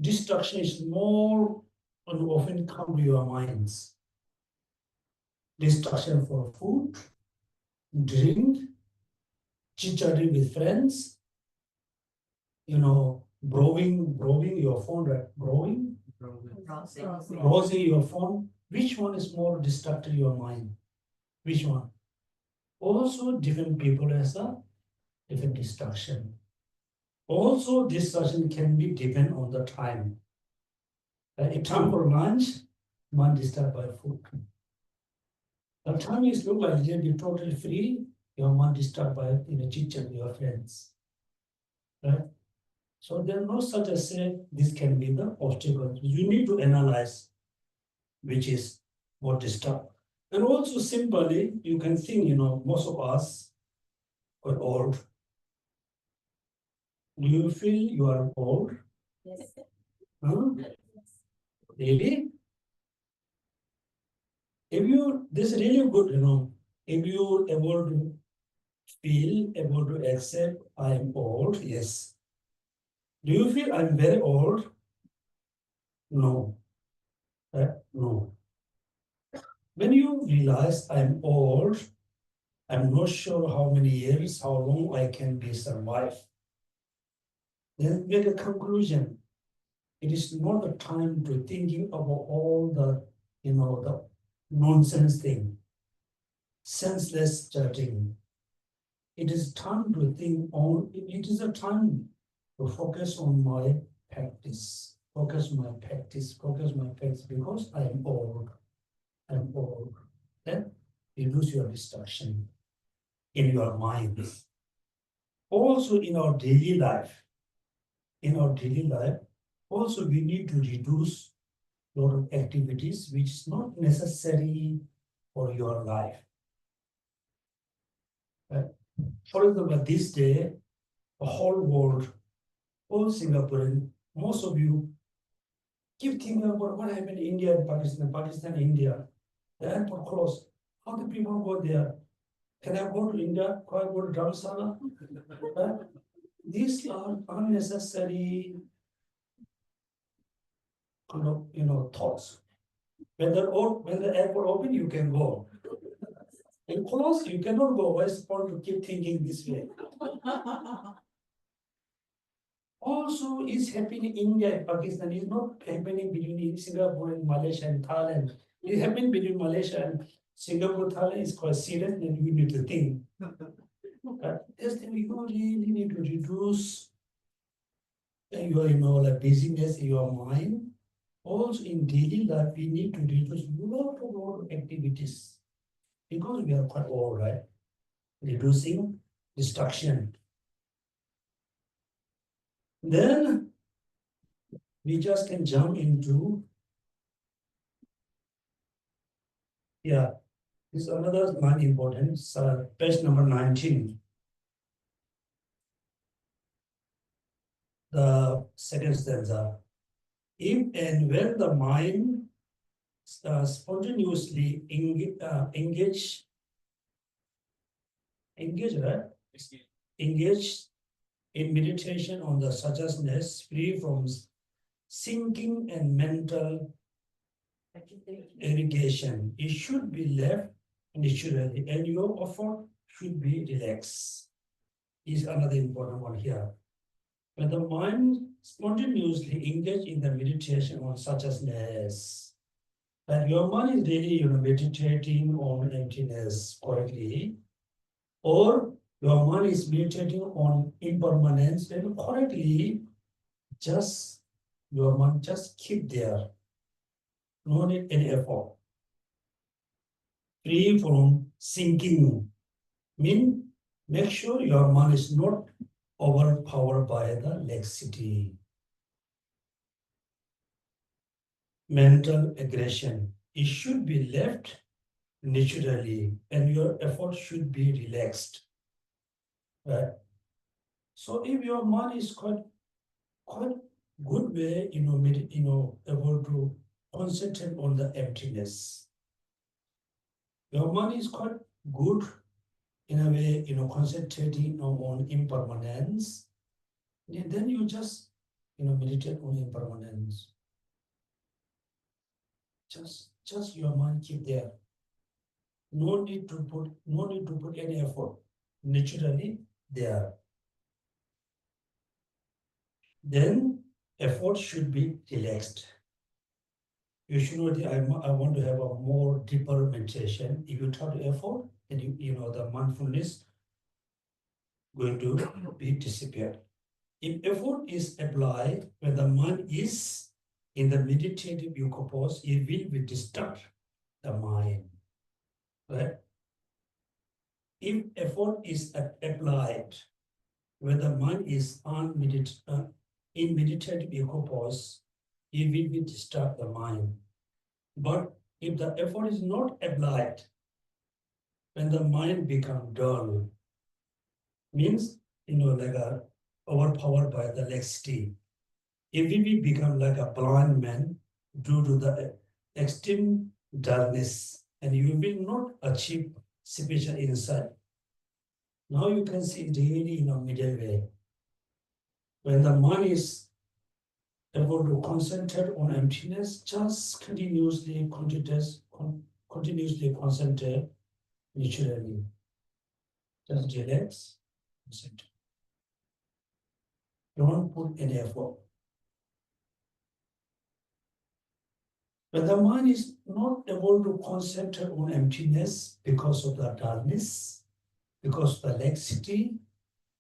[SPEAKER 1] distraction is more and often come to your minds. Distraction for food, drink, chit-chatting with friends, browsing your phone, right? Browsing your phone, Which one is more destructive your mind? Which one? Also, different people has a different distraction. Also, distraction can be depend on the time. If time for lunch, mind disturbed by food. The time is look like you'll be totally free, your mind disturbed by chit chat with your friends. Right? So there are no such as say this can be the obstacle. You need to analyze which is what disturb. And also simply you can think, most of us are old. Do you feel you are old?
[SPEAKER 2] Yes.
[SPEAKER 1] Huh? Really? If you this is really good, if you able to feel, able to accept I am old, yes. Do you feel I'm very old? No. No. When you realize I'm old, I'm not sure how many years, how long I can be survive. Then make a conclusion. It is not the time to thinking about all the nonsense thing, senseless judging. It is time to think on, it is a time to focus on my practice, focus my practice, because I am old. I'm old. Then you lose your distraction in your mind. Also in our daily life, also we need to reduce a lot of activities which is not necessary for your life. Right? For example, this day, the whole world, all Singaporean, most of you keep thinking about what happened in India and Pakistan, India. The airport closed. How do people go there? Can I go to India? Can I go to Dharamsala? Right? These are unnecessary thoughts. When the airport open, you can go. And close, you cannot go. What's the point to keep thinking this way? Also, is happening in India and Pakistan. It's not happening between Singapore and Malaysia and Thailand. It happened between Malaysia and Singapore. Thailand is quite serious, and you need to think. This thing you really need to reduce your, like busyness in your mind. Also, in daily life, we need to reduce lot of activities because we are quite old, right? Reducing distraction. Then we just can jump into, yeah, this is another one important, page number 19. The second stanza. If and when the mind spontaneously right? Engage in meditation on the suggestness free from sinking and mental irrigation. It should be left naturally, and your effort should be relaxed. Is another important one here. When the mind spontaneously engage in the meditation on suggestness, and your mind is really meditating on emptiness correctly, or your mind is meditating on impermanence, then correctly, just your mind just keep there. No need any effort. Free from sinking. Mean make sure your mind is not overpowered by the laxity. Mental aggression. It should be left naturally, and your effort should be relaxed. Right? So if your mind is quite good way, able to concentrate on the emptiness. Your mind is quite good in a way, concentrating on impermanence. Then you just, meditate on impermanence. Just your mind keep there. No need to put any effort. Naturally there. Then effort should be relaxed. you should know that I want to have a more deeper meditation. If you try to effort, then you know the mindfulness going to be disappeared. If effort is applied when the mind is in the meditative yoga pose, it will be disturb the mind. Right? If effort is applied when the mind is in meditative yoga pose, it will be disturb the mind. But if the effort is not applied, when the mind become dull, means like a overpowered by the laxity. If we become like a blind man due to the extreme dullness, and you will not achieve sufficient insight. Now you can see really in a middle way. When the mind is able to concentrate on emptiness, just continuously concentrate naturally. Just relax, concentrate. Don't put any effort. When the mind is not able to concentrate on emptiness because of the darkness, because of the laxity,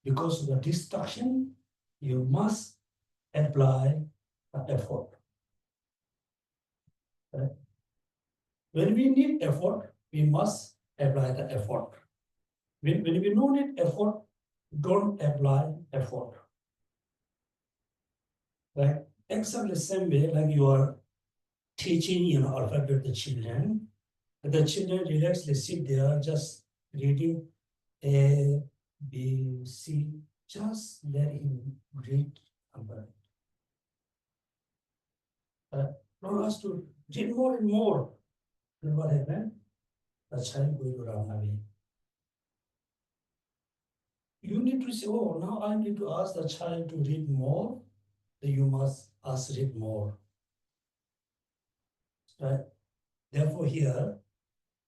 [SPEAKER 1] because of the distraction, you must apply the effort. Right? When we need effort, we must apply the effort. When we don't need effort, don't apply effort. Right? Exactly the same way like you are teaching alphabet to the children. The children relaxedly sit there just reading A, B, C. Just let him read alphabet. Don't ask to read more and more. Then what happened? The child going to run away. You need to say, oh, now I need to ask the child to read more. Then you must ask read more. Right? Therefore, here,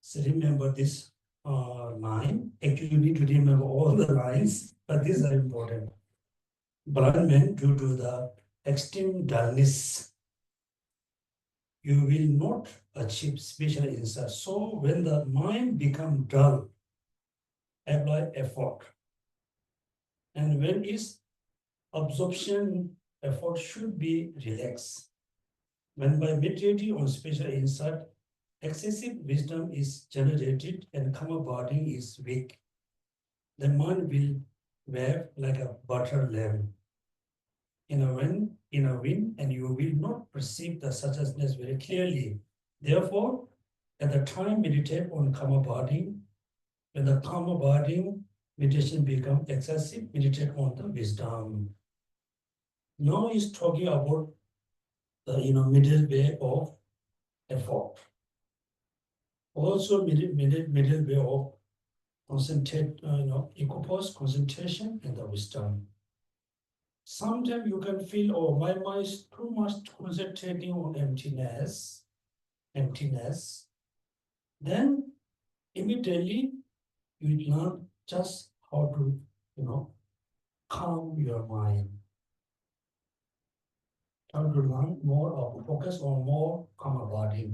[SPEAKER 1] so remember this line. Actually, you need to remember all the lines, but these are important. Blind men, due to the extreme dullness, you will not achieve special insight. So when the mind becomes dull, apply effort. And when its absorption effort should be relaxed. When by meditating on special insight, excessive wisdom is generated and karma body is weak, the mind will wave like a butter lamp in a wind, and you will not perceive the suchness very clearly. Therefore, at the time meditate on karma body, when the karma body meditation becomes excessive, meditate on the wisdom. Now he's talking about the middle way of effort. Also middle way of concentrate, equipoise, concentration, and the wisdom. Sometimes you can feel, oh, my mind is too much concentrating on emptiness. Then immediately you learn just how to, calm your mind. How to learn more or focus on more calm body.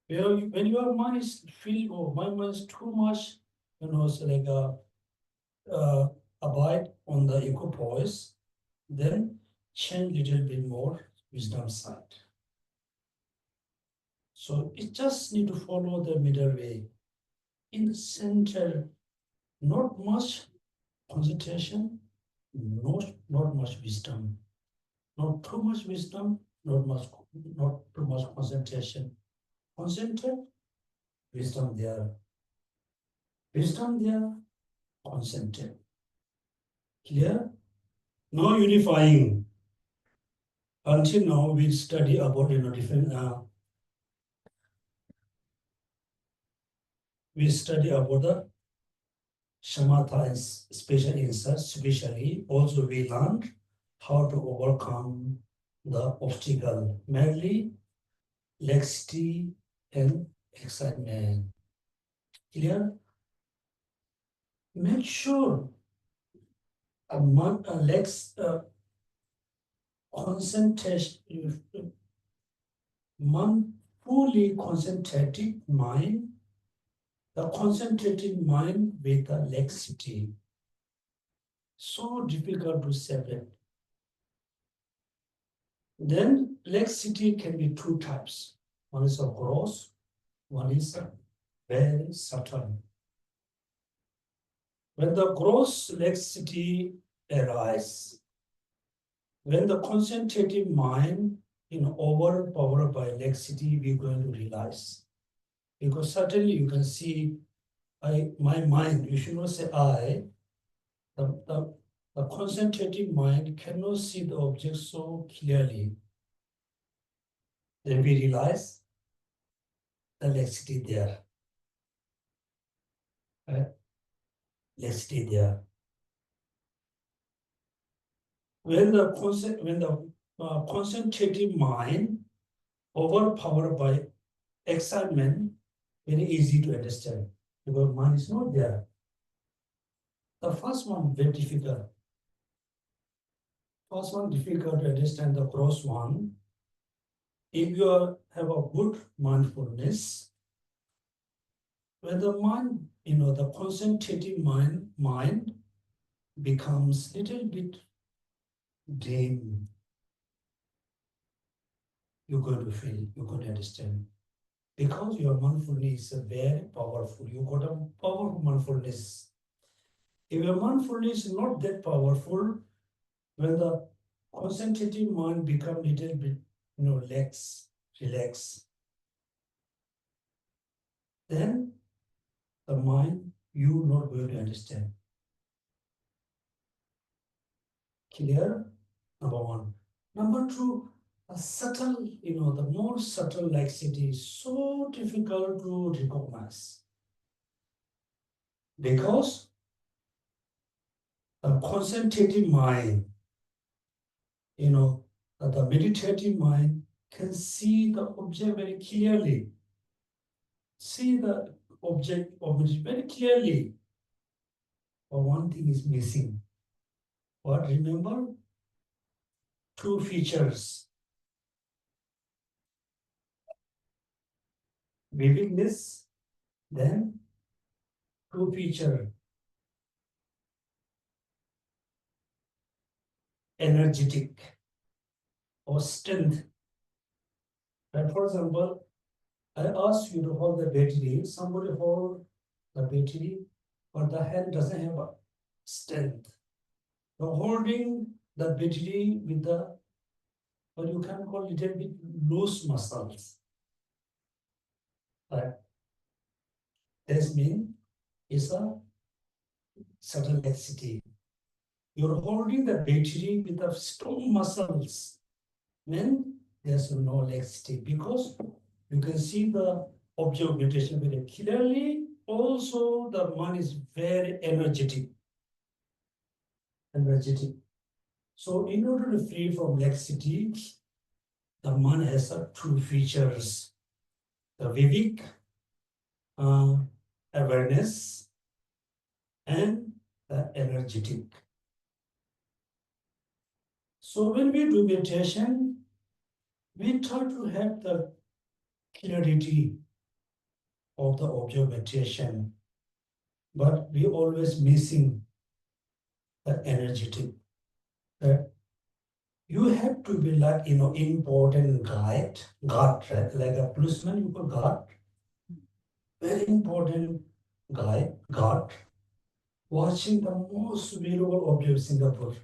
[SPEAKER 1] When your mind is feel, oh, my mind is too much, it's like abide on the equipoise, then change little bit more wisdom side. So it just need to follow the middle way. In the center, not much concentration, not much wisdom. Not too much wisdom, not too much concentration. Concentrate, wisdom there. Wisdom there, concentrate. Clear? No unifying. Until now, we study about different. We study about the shamatha and special insights. Especially, also we learned how to overcome the obstacle, mainly laxity and excitement. Clear? Make sure concentration, fully concentrated mind, the concentrated mind with the laxity, so difficult to separate. Then laxity can be two types. One is a gross, one is a very subtle. When the gross laxity arises, when the concentrated mind overpowered by laxity, we're going to realize. Because certainly you can see my mind, you should not say I, the concentrated mind cannot see the object so clearly. Then we realize the laxity there. Right? Laxity there. When the concentrated mind overpowered by excitement, very easy to understand because mind is not there. The first one very difficult. First one difficult to understand the gross one. If you have a good mindfulness, when the mind, the concentrated mind becomes little bit dim, you're going to feel, you're going to understand. Because your mindfulness is very powerful. You got a powerful mindfulness. If your mindfulness is not that powerful, when the concentrated mind becomes little bit, relax, then the mind you not going to understand. Clear? Number one. Number two, a subtle, the more subtle laxity is so difficult to recognize. Because the concentrated mind, the meditative mind can see the object very clearly. See the object very clearly. But one thing is missing. What? Remember? Two features. Vividness, then two feature. Energetic or strength. Right? For example, I ask you to hold the battery. Somebody hold the battery, but the hand doesn't have a strength. So holding the battery with the, what you can call little bit loose muscles. Right? This means it's a subtle laxity. You're holding the battery with the strong muscles. Then there's no laxity because you can see the object of meditation very clearly. Also, the mind is very energetic. So in order to free from laxity, the mind has two features. The vivek, awareness, and the energetic. So when we do meditation, we try to have the clarity of the object of meditation, but we always missing the energetic. You have to be like, important guide, right? Like a policeman, you call guard. Very important guard, watching the most valuable object of Singapore.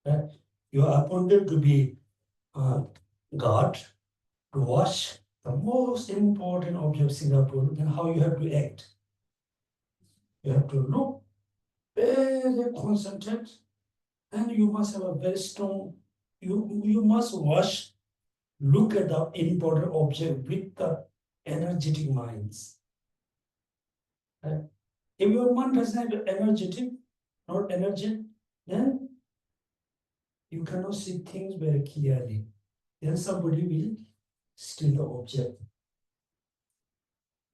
[SPEAKER 1] Right? You are appointed to be guard to watch the most important object of Singapore, then how you have to act. You have to look very concentrate, and you must have a very strong, you must watch, look at the important object with the energetic minds. Right? If your mind doesn't have energetic, not energetic, then you cannot see things very clearly. Then somebody will steal the object.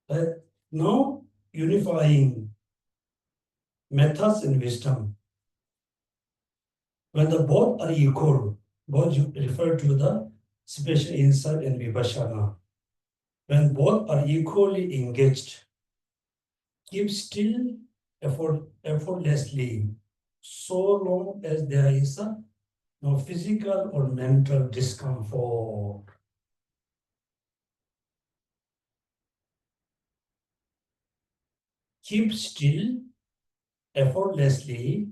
[SPEAKER 1] But now, unifying methods and wisdom. When the both are equal, both you refer to the especially insight and vipassana. When both are equally engaged, keep still effortlessly, so long as there is no physical or mental discomfort. Keep still effortlessly,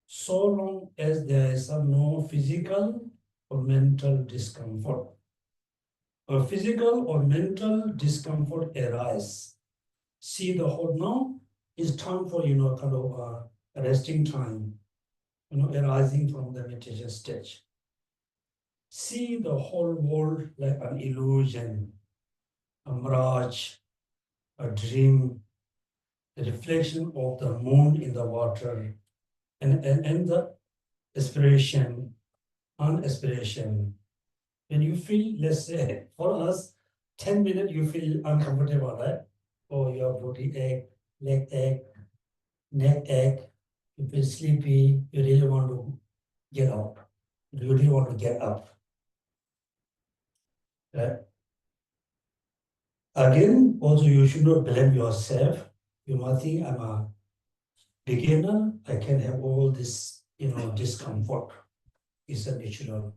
[SPEAKER 1] so long as there is no physical or mental discomfort. A physical or mental discomfort arise. See the whole now is time for kind of resting time, arising from the meditation stage. See the whole world like an illusion, a mirage, a dream, the reflection of the moon in the water, and the aspiration, unaspiration. When you feel, let's say, for us, 10 minutes you feel uncomfortable, right? Or your body ache, leg ache, neck ache, you feel sleepy, you really want to get up. You really want to get up. Right? Again, also you should not blame yourself. You might think I'm a beginner, I can have all this, discomfort. It's a natural.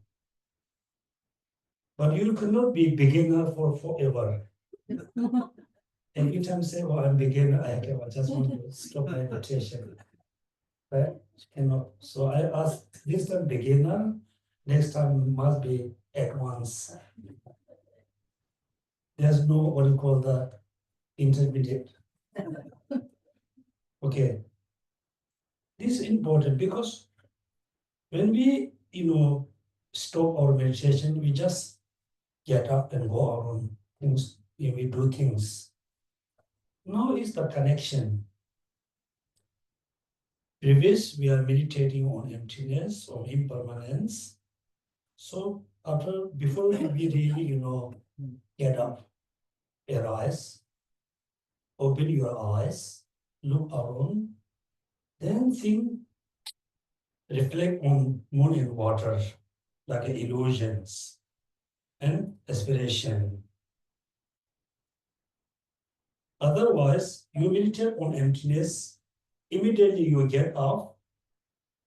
[SPEAKER 1] But you cannot be beginner for forever. Every time say, oh, I'm beginner, I just want to stop meditation. Right? Cannot. So I ask this time beginner, next time must be advanced. There's no what you call the intermediate. Okay. This is important because when we, stop our meditation, we just get up and go our own things. We do things. Now is the connection. Previous, we are meditating on emptiness, or impermanence. So before we really, get up, arise, open your eyes, look around, then think, reflect on moon and water, like illusions and aspiration. Otherwise, you meditate on emptiness, immediately you get up,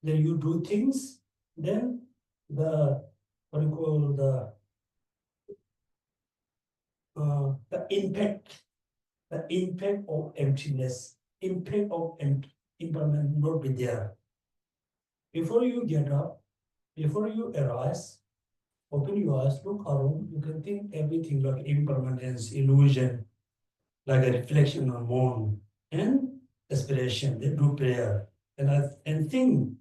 [SPEAKER 1] then you do things, then the what you call the impact of emptiness, impact of impermanence not be there. Before you get up, before you arise, open your eyes, look around, you can think everything like impermanence, illusion, like a reflection on moon, and aspiration. They do prayer. And think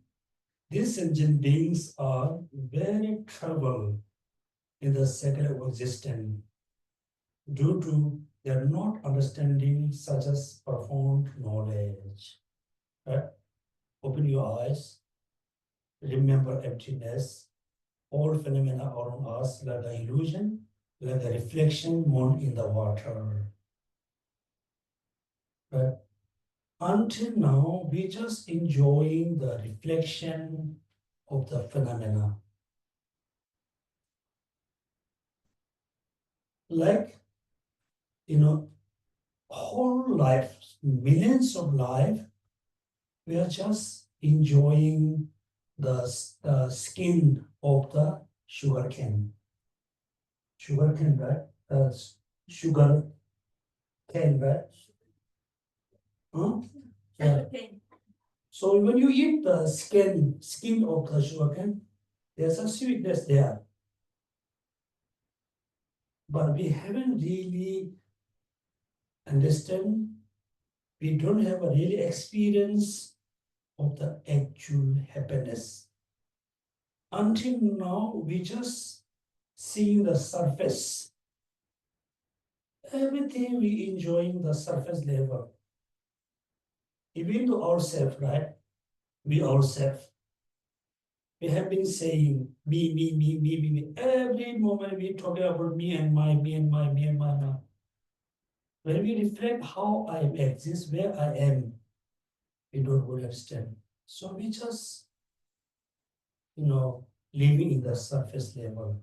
[SPEAKER 1] these sentient beings are very troubled in the secular existence due to their not understanding such as profound knowledge. Right? Open your eyes, remember emptiness, all phenomena around us like an illusion, like a reflection moon in the water. Right? Until now, we just enjoying the reflection of the phenomena. Like, whole life, millions of life, we are just enjoying the skin of the sugar cane. Sugar cane, right? Sugar cane, right? Huh? Yeah. So when you eat the skin of the sugar cane, there's a sweetness there. But we haven't really understand, we don't have a really experience of the actual happiness. Until now, we just seeing the surface. Everything we enjoying the surface level. Even to ourselves, right? We ourselves. We have been saying me, me, me, me, me, me. Every moment we talk about me and my, me and my, me and my. When we reflect how I exist, where I am, we don't really understand. So we just, living in the surface level.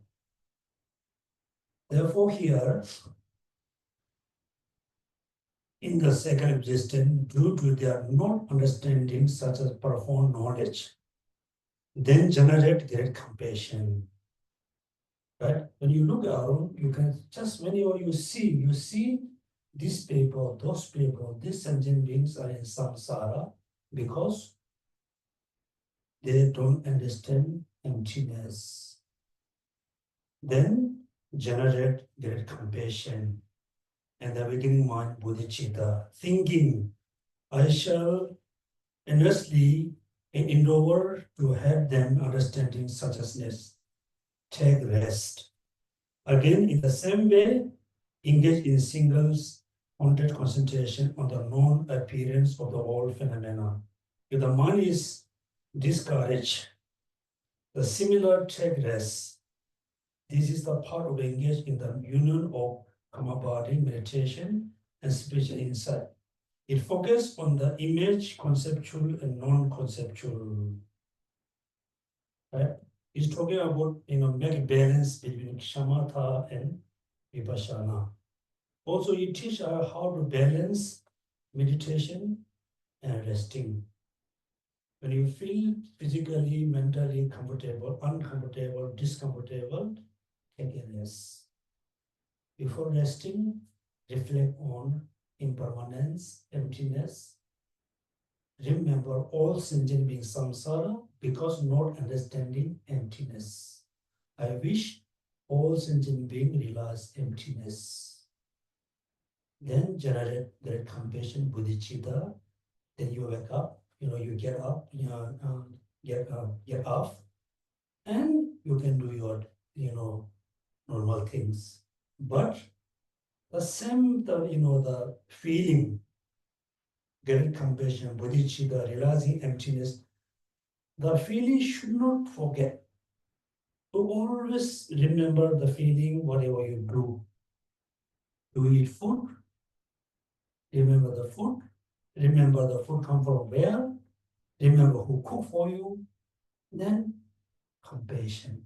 [SPEAKER 1] Therefore, here, in the sacred existence, due to their not understanding such as profound knowledge, then generate great compassion. Right? When you look around, you can just whenever you see these people, those people, these sentient beings are in samsara because they don't understand emptiness. Then generate great compassion. And the beginning mind, bodhicitta, thinking, I shall earnestly endeavor to have them understanding suchness. Take rest. Again, in the same way, engage in singles pointed concentration on the known appearance of the all phenomena. If the mind is discouraged, the similar take rest. This is the part of engage in the union of Kamabadi meditation and spiritual insight. It focuses on the image, conceptual and non-conceptual. Right? It's talking about make balance between shamatha and vipassana. Also, it teaches us how to balance meditation and resting. When you feel physically, mentally comfortable, uncomfortable, discomfortable, take a rest. Before resting, reflect on impermanence, emptiness. Remember all sentient beings samsara because not understanding emptiness. I wish all sentient beings realize emptiness. Then generate great compassion, bodhicitta. Then you wake up, you get up, get off, and you can do your, normal things. But the same, the feeling, great compassion, bodhicitta, realizing emptiness, the feeling should not forget. To always remember the feeling, whatever you do. You eat food, remember the food. Remember the food come from where. Remember who cooked for you. Then compassion.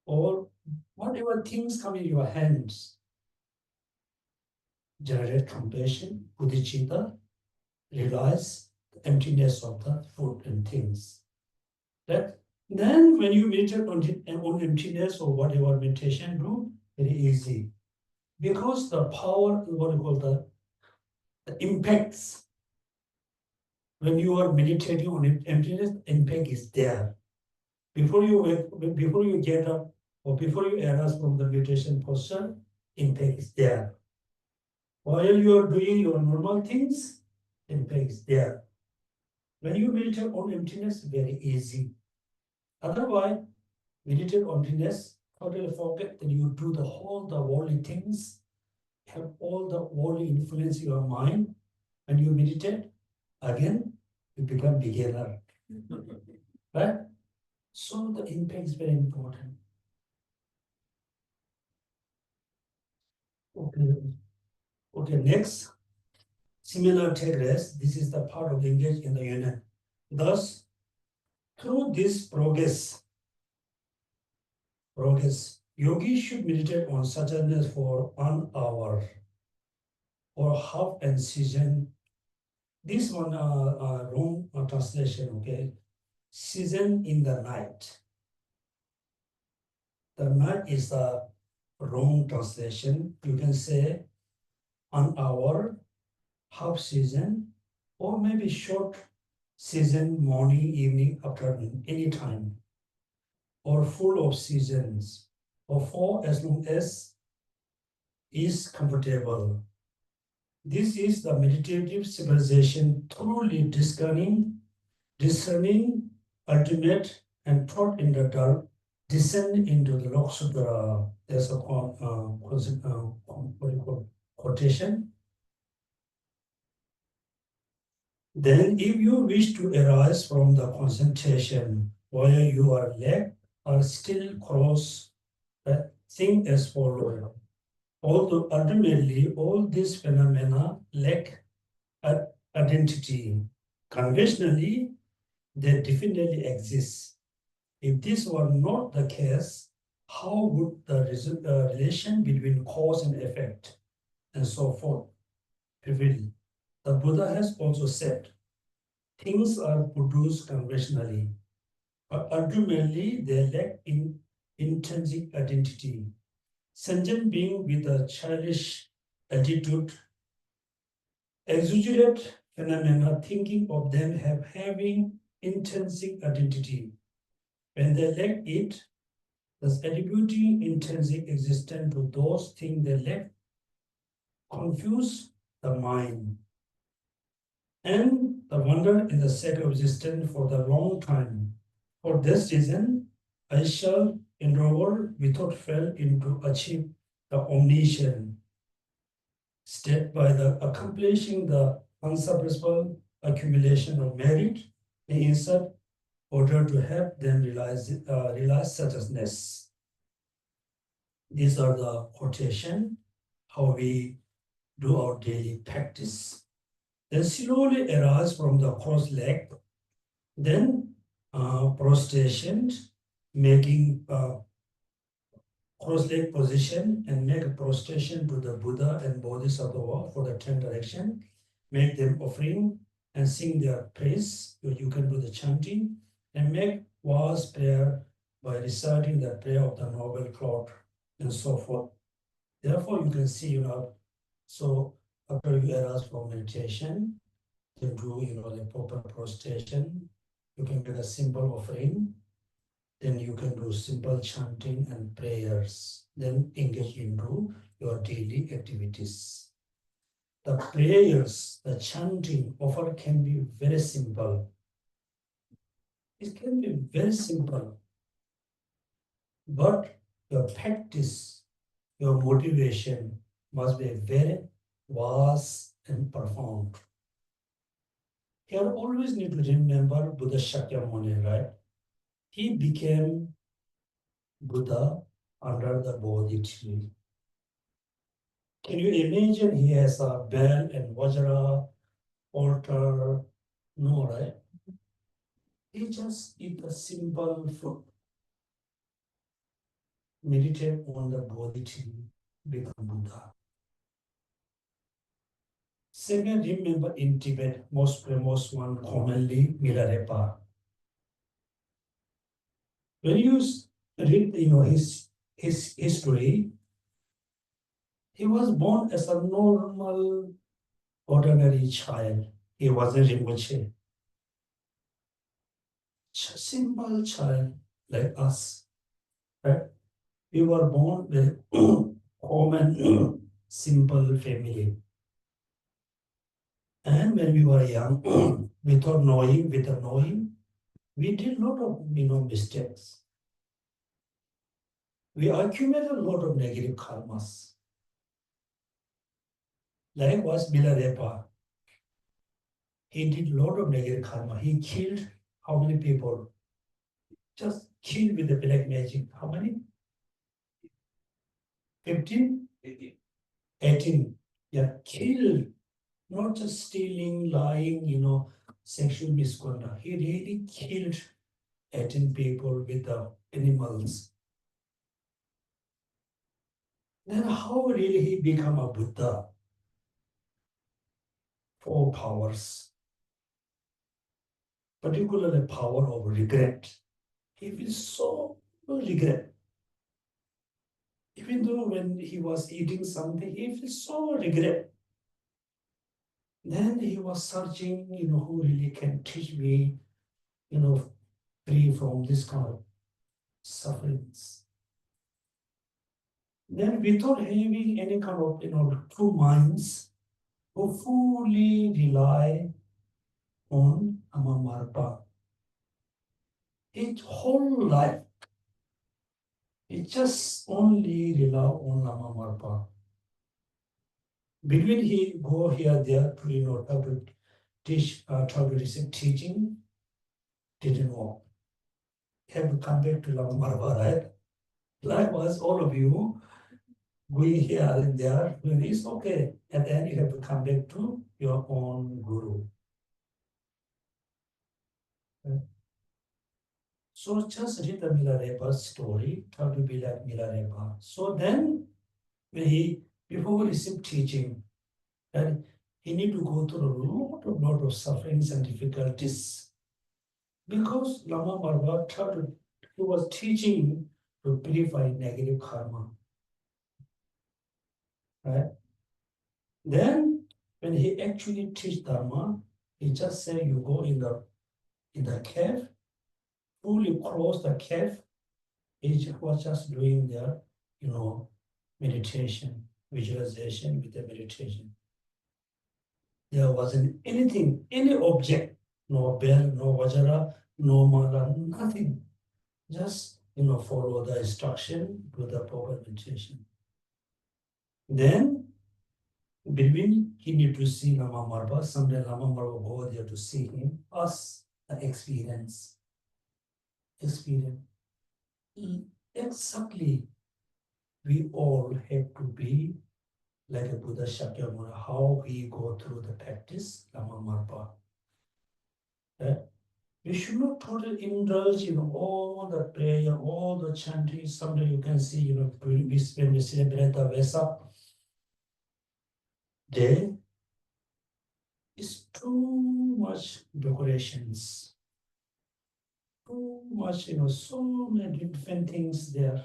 [SPEAKER 1] Or whatever things come in your hands, generate compassion, bodhicitta, realize the emptiness of the food and things. That then when you meditate on emptiness or whatever meditation do, very easy. Because the power, what you call the impacts, when you are meditating on emptiness, impact is there. Before you get up, or before you arise from the meditation posture, impact is there. While you are doing your normal things, impact is there. When you meditate on emptiness, very easy. Otherwise, meditate on emptiness, totally forget that you do the worldly things, have all the worldly influence in your mind, and you meditate, again, you become beginner. Right? So the impact is very important. Okay, next. Similar take rest. This is the part of engage in the unit. Thus, through this progress, yogi should meditate on sadhana for 1 hour or half an season. This one wrong translation, okay? Season in the night. The night is the wrong translation. You can say 1 hour, half season, or maybe short season, morning, evening, afternoon, anytime, or full of seasons, or for as long as is comfortable. This is the meditative civilization truly discerning, ultimate, and taught in the dark, descend into the Lok Sutra. There's a quotation. Then, if you wish to arise from the concentration while your leg are still crossed, think as follows. Although ultimately all these phenomena lack identity. Conventionally, they definitely exist. If this were not the case, how would the relation between cause and effect and so forth prevail? The Buddha has also said, things are produced conventionally, but ultimately they lack in intrinsic identity. Sentient being with a childish attitude exaggerate phenomena, thinking of them having intrinsic identity. When they lack it, thus attributing intrinsic existence to those things they lack, confuse the mind. And the wonder in the sake of existence for the long time. For this reason, I shall endeavor without fail into achieve the omniscience, state by the accomplishing the unsuppressible accumulation of merit in order to help them realize successness. These are the quotation, how we do our daily practice. Then slowly arise from the cross leg, then prostration, making cross leg position and make a prostration to the Buddha and Bodhisattva for the 10 direction. Make them offering and sing their praise. You can do the chanting and make vows prayer by reciting the prayer of the noble cloud and so forth. Therefore, you can see, so after you arise from meditation, you do, the proper prostration. You can make a simple offering. Then you can do simple chanting and prayers. Then engage into your daily activities. The prayers, the chanting offer can be very simple. It can be very simple. But your practice, your motivation must be very vast and profound. You always need to remember Buddha Shakyamuni, right? He became Buddha under the Bodhi tree. Can you imagine he has a bell and vajra, altar? No, right? He just eat a simple food, meditate on the Bodhi tree, become Buddha. Second, remember in Tibet, most famous one commonly, Milarepa. When you read, his history, he was born as a normal, ordinary child. He wasn't Rinpoche. Simple child like us, right? We were born with common, simple family. And when we were young, without knowing, we did a lot of mistakes. We accumulated a lot of negative karmas. Likewise, Milarepa, he did a lot of negative karma. He killed how many people? Just killed with the black magic. How many? 15? 18. Yeah, killed. Not just stealing, lying, sexual misconduct. He really killed 18 people with the animals. Then how really he become a Buddha? 4 powers, particularly power of regret. He feels so regret. Even though when he was eating something, he feels so regret. Then he was searching, who really can teach me, free from this kind of sufferings. Then without having any kind of, two minds, who fully rely on Amamarpa. His whole life, he just only rely on Amamarpa. Between he go here, there, to, how to teach, how to receive teaching, didn't work. He have to come back to Lamamarpa, right? Likewise, all of you, we here and there, it's okay. And then you have to come back to your own guru. So just read the Milarepa's story, how to be like Milarepa. So then, when before he received teaching, that he need to go through a lot of sufferings and difficulties. Because Lama Marva he was teaching to purify negative karma. Right? Then, when he actually teach Dharma, he just said, you go in the cave, fully close the cave. He was just doing their, meditation, visualization with the meditation. There wasn't anything, any object, no bell, no vajra, no mala, nothing. Just, follow the instruction, do the proper meditation. Then, between he need to see Lama Marba, someday Lama Marba go there to see him, us, the experience. Experience. Exactly, we all have to be like a Buddha Shakyamuni, how we go through the practice, Lama Marpa. We should not totally indulge in all the prayer, all the chanting. Someday you can see, when we celebrate the Vesak day, it's too much decorations, too much, so many different things there.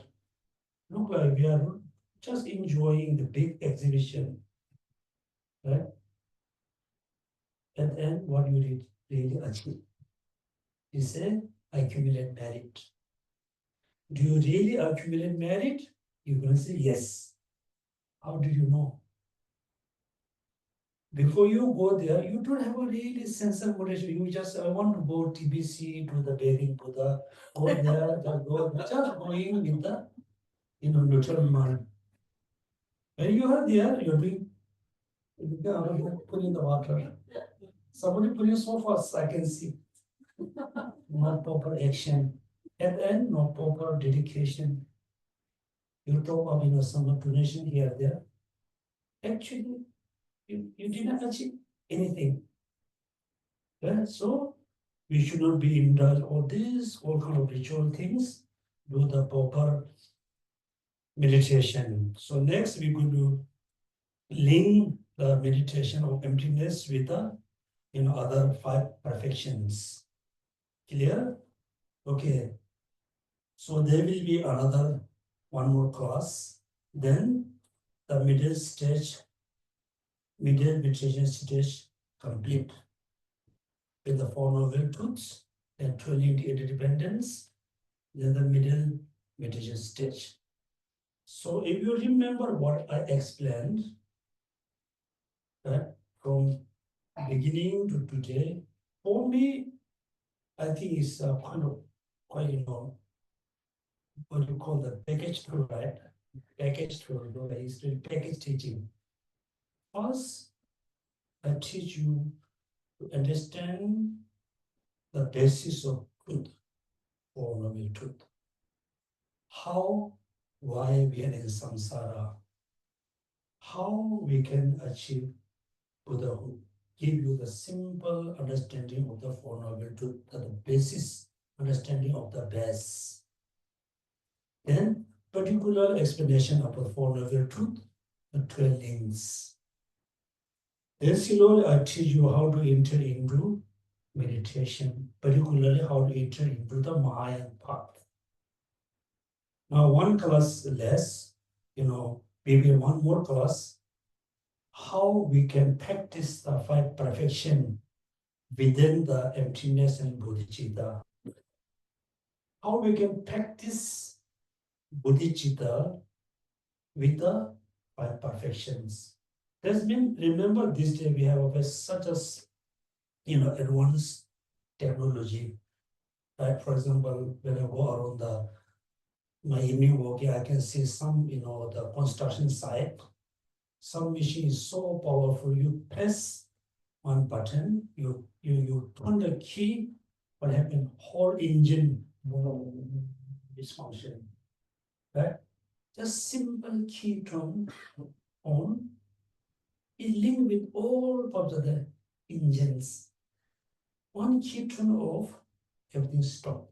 [SPEAKER 1] Look like we are just enjoying the big exhibition, right? And then what you really achieve is accumulate merit. Do you really accumulate merit? You're going to say yes. How do you know? Before you go there, you don't have a really sense of motivation. You just, I want to go TBC to the bathing Buddha, go there, just going with the, neutral mind. When you are there, you're doing, putting the water. Somebody putting so fast, I can see. Not proper action. And then no proper dedication. You talk of, some donation here, there. Actually, you didn't achieve anything. Yeah? So we should not be indulged all these, all kind of ritual things. Do the proper meditation. So next we're going to link the meditation of emptiness with the other 5 perfections. Clear? Okay. So there will be another one more class. Then the middle meditation stage complete with the Four Noble Truths, then 20 interdependence, then the middle meditation stage. So if you remember what I explained, that from beginning to today, for me, I think it's kind of quite, what you call the package tour, right? Package tour, it's package teaching. First, I teach you to understand the basis of truth, Four Noble Truth. How, why we are in samsara, how we can achieve Buddhahood. Give you the simple understanding of the Four Noble Truth, the basis understanding of the base. Then, particular explanation of the Four Noble Truth, the 12 links. Then slowly I teach you how to enter into meditation, particularly how to enter into the Mahayan path. Now, one class less, maybe one more class, how we can practice the 5 perfection within the emptiness and bodhicitta. How we can practice bodhicitta with the 5 perfections. That's mean, remember this day we have such as, advanced technology. Right? For example, when I go around my evening walk, I can see some, the construction site. Some machine is so powerful. You press one button, you turn the key, what happened? Whole engine dysfunction. Right? Just simple key turn on, it linked with all of the engines. One key turn off, everything stop.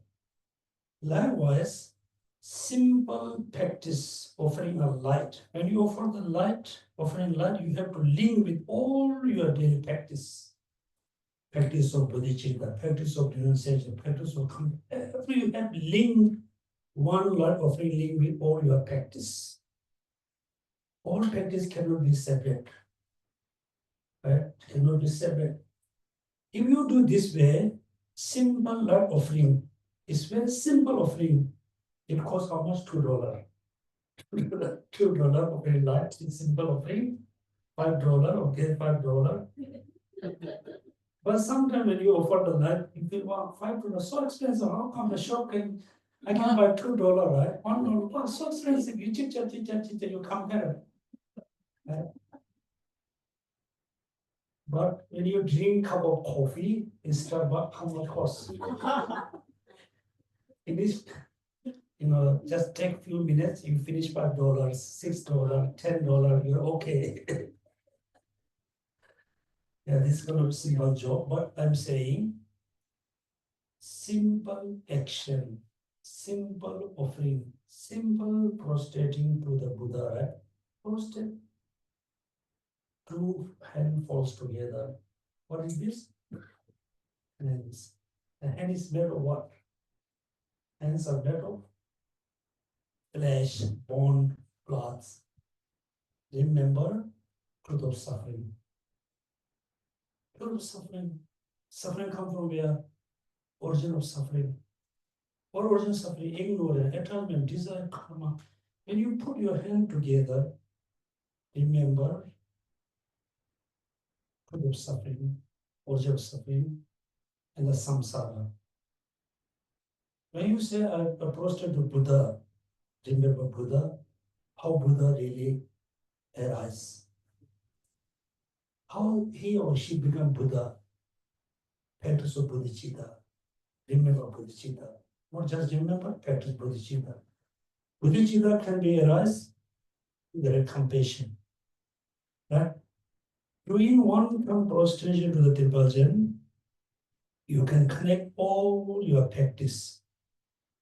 [SPEAKER 1] Likewise, simple practice offering a light. When you offer the light, offering light, you have to link with all your daily practice. Practice of bodhicitta, practice of renunciation, practice of every you have link one light offering link with all your practice. All practice cannot be separate. Right? Cannot be separate. If you do this way, simple light offering is very simple offering. It costs almost $2. $2 offering light is simple offering. $5, okay, $5. But sometimes when you offer the light, you feel, wow, $5, so expensive. How come the shop I can buy $2, right? $1, wow, so expensive. You chit chat, you come here. Right? But when you drink a cup of coffee, instead of how much cost? It is, just take few minutes, you finish $5, $6, $10, you're okay. Yeah, this is kind of simple job, but I'm saying simple action, simple offering, simple prostrating to the Buddha, right? Prostrate, two hand falls together. What is this? Hands. The hand is made of what? Hands are made of flesh, bone, blood. Remember, truth of suffering. Truth of suffering. Suffering comes from where? Origin of suffering. What origin of suffering? Ignorance, attachment, desire, karma. When you put your hand together, remember truth of suffering, origin of suffering, and the samsara. When you say I prostrate to Buddha, remember Buddha, how Buddha really arises. How he or she become Buddha, practice of bodhicitta. Remember bodhicitta. Not just remember, practice bodhicitta. Bodhicitta can be arise, there is compassion. Right? Doing one prostration to the Tibetan, you can connect all your practice.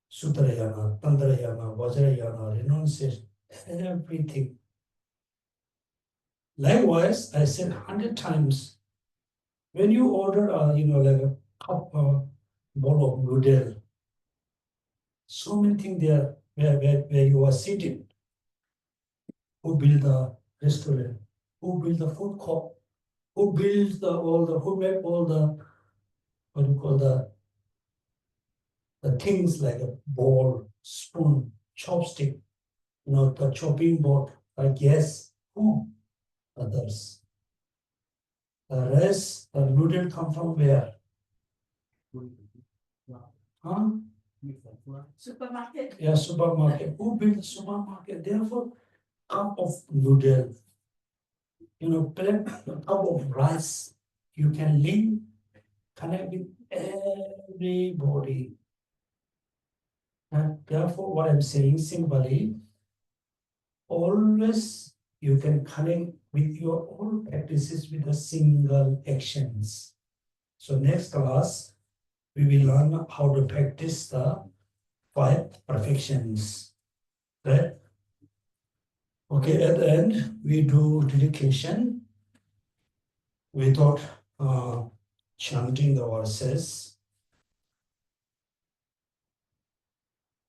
[SPEAKER 1] Sutrayana, Tantrayana, Vajrayana, renunciation, everything. Likewise, I said 100 times, when you order like a cup or bowl of noodle, so many things there where you are sitting. Who built the restaurant? Who built the food court? Who built who made all the, what do you call the things like a bowl, spoon, chopstick, the chopping board, like yes, who? Others. The rest, the noodle come from where? Huh?
[SPEAKER 2] Supermarket.
[SPEAKER 1] Yeah, supermarket. Who built the supermarket? Therefore, cup of noodle, plate, a cup of rice. You can link, connect with everybody. And therefore, what I'm saying simply, always you can connect with your all practices with a single actions. So next class, we will learn how to practice the 5 perfections. Right? Okay, at the end, we do dedication without chanting the verses.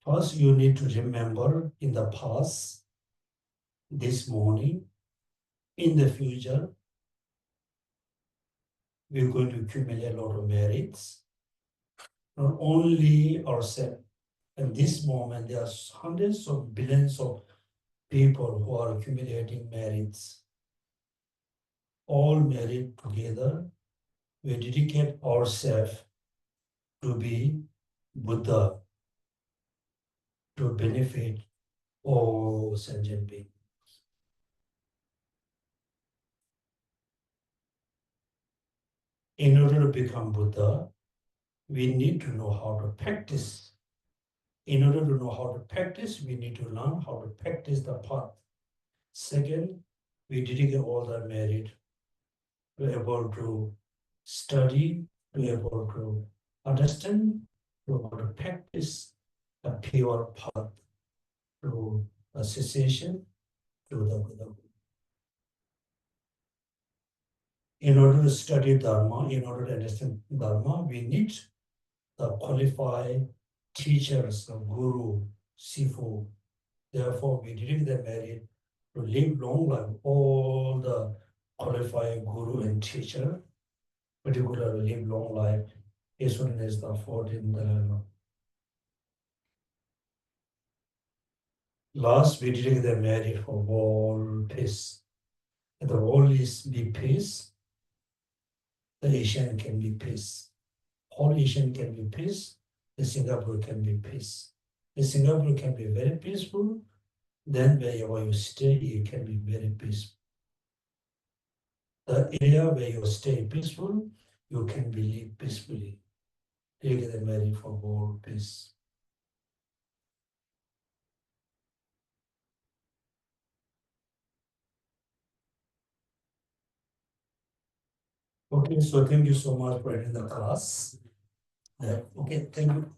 [SPEAKER 1] First, you need to remember in the past, this morning, in the future, we're going to accumulate a lot of merits. Not only ourselves. At this moment, there are hundreds of billions of people who are accumulating merits. All merit together, we dedicate ourselves to be Buddha, to benefit all sentient beings. In order to become Buddha, we need to know how to practice. In order to know how to practice, we need to learn how to practice the path. Second, we dedicate all the merit to be able to study, to be able to understand, to be able to practice, a pure path to association to the Buddha. In order to study Dharma, in order to understand Dharma, we need the qualified teachers, the guru, sifu. Therefore, we drink the merit to live long life. All the qualified guru and teacher, particularly live long life, as soon as the 14th Dalai. Last, we drink the merit for world peace. If the world is be peace, the Asian can be peace. All Asian can be peace, the Singapore can be peace. The Singapore can be very peaceful, then wherever you stay, you can be very peaceful. The area where you stay peaceful, you can live peacefully. Take the merit for world peace. Okay, so thank you so much for attending the class. Okay, thank you.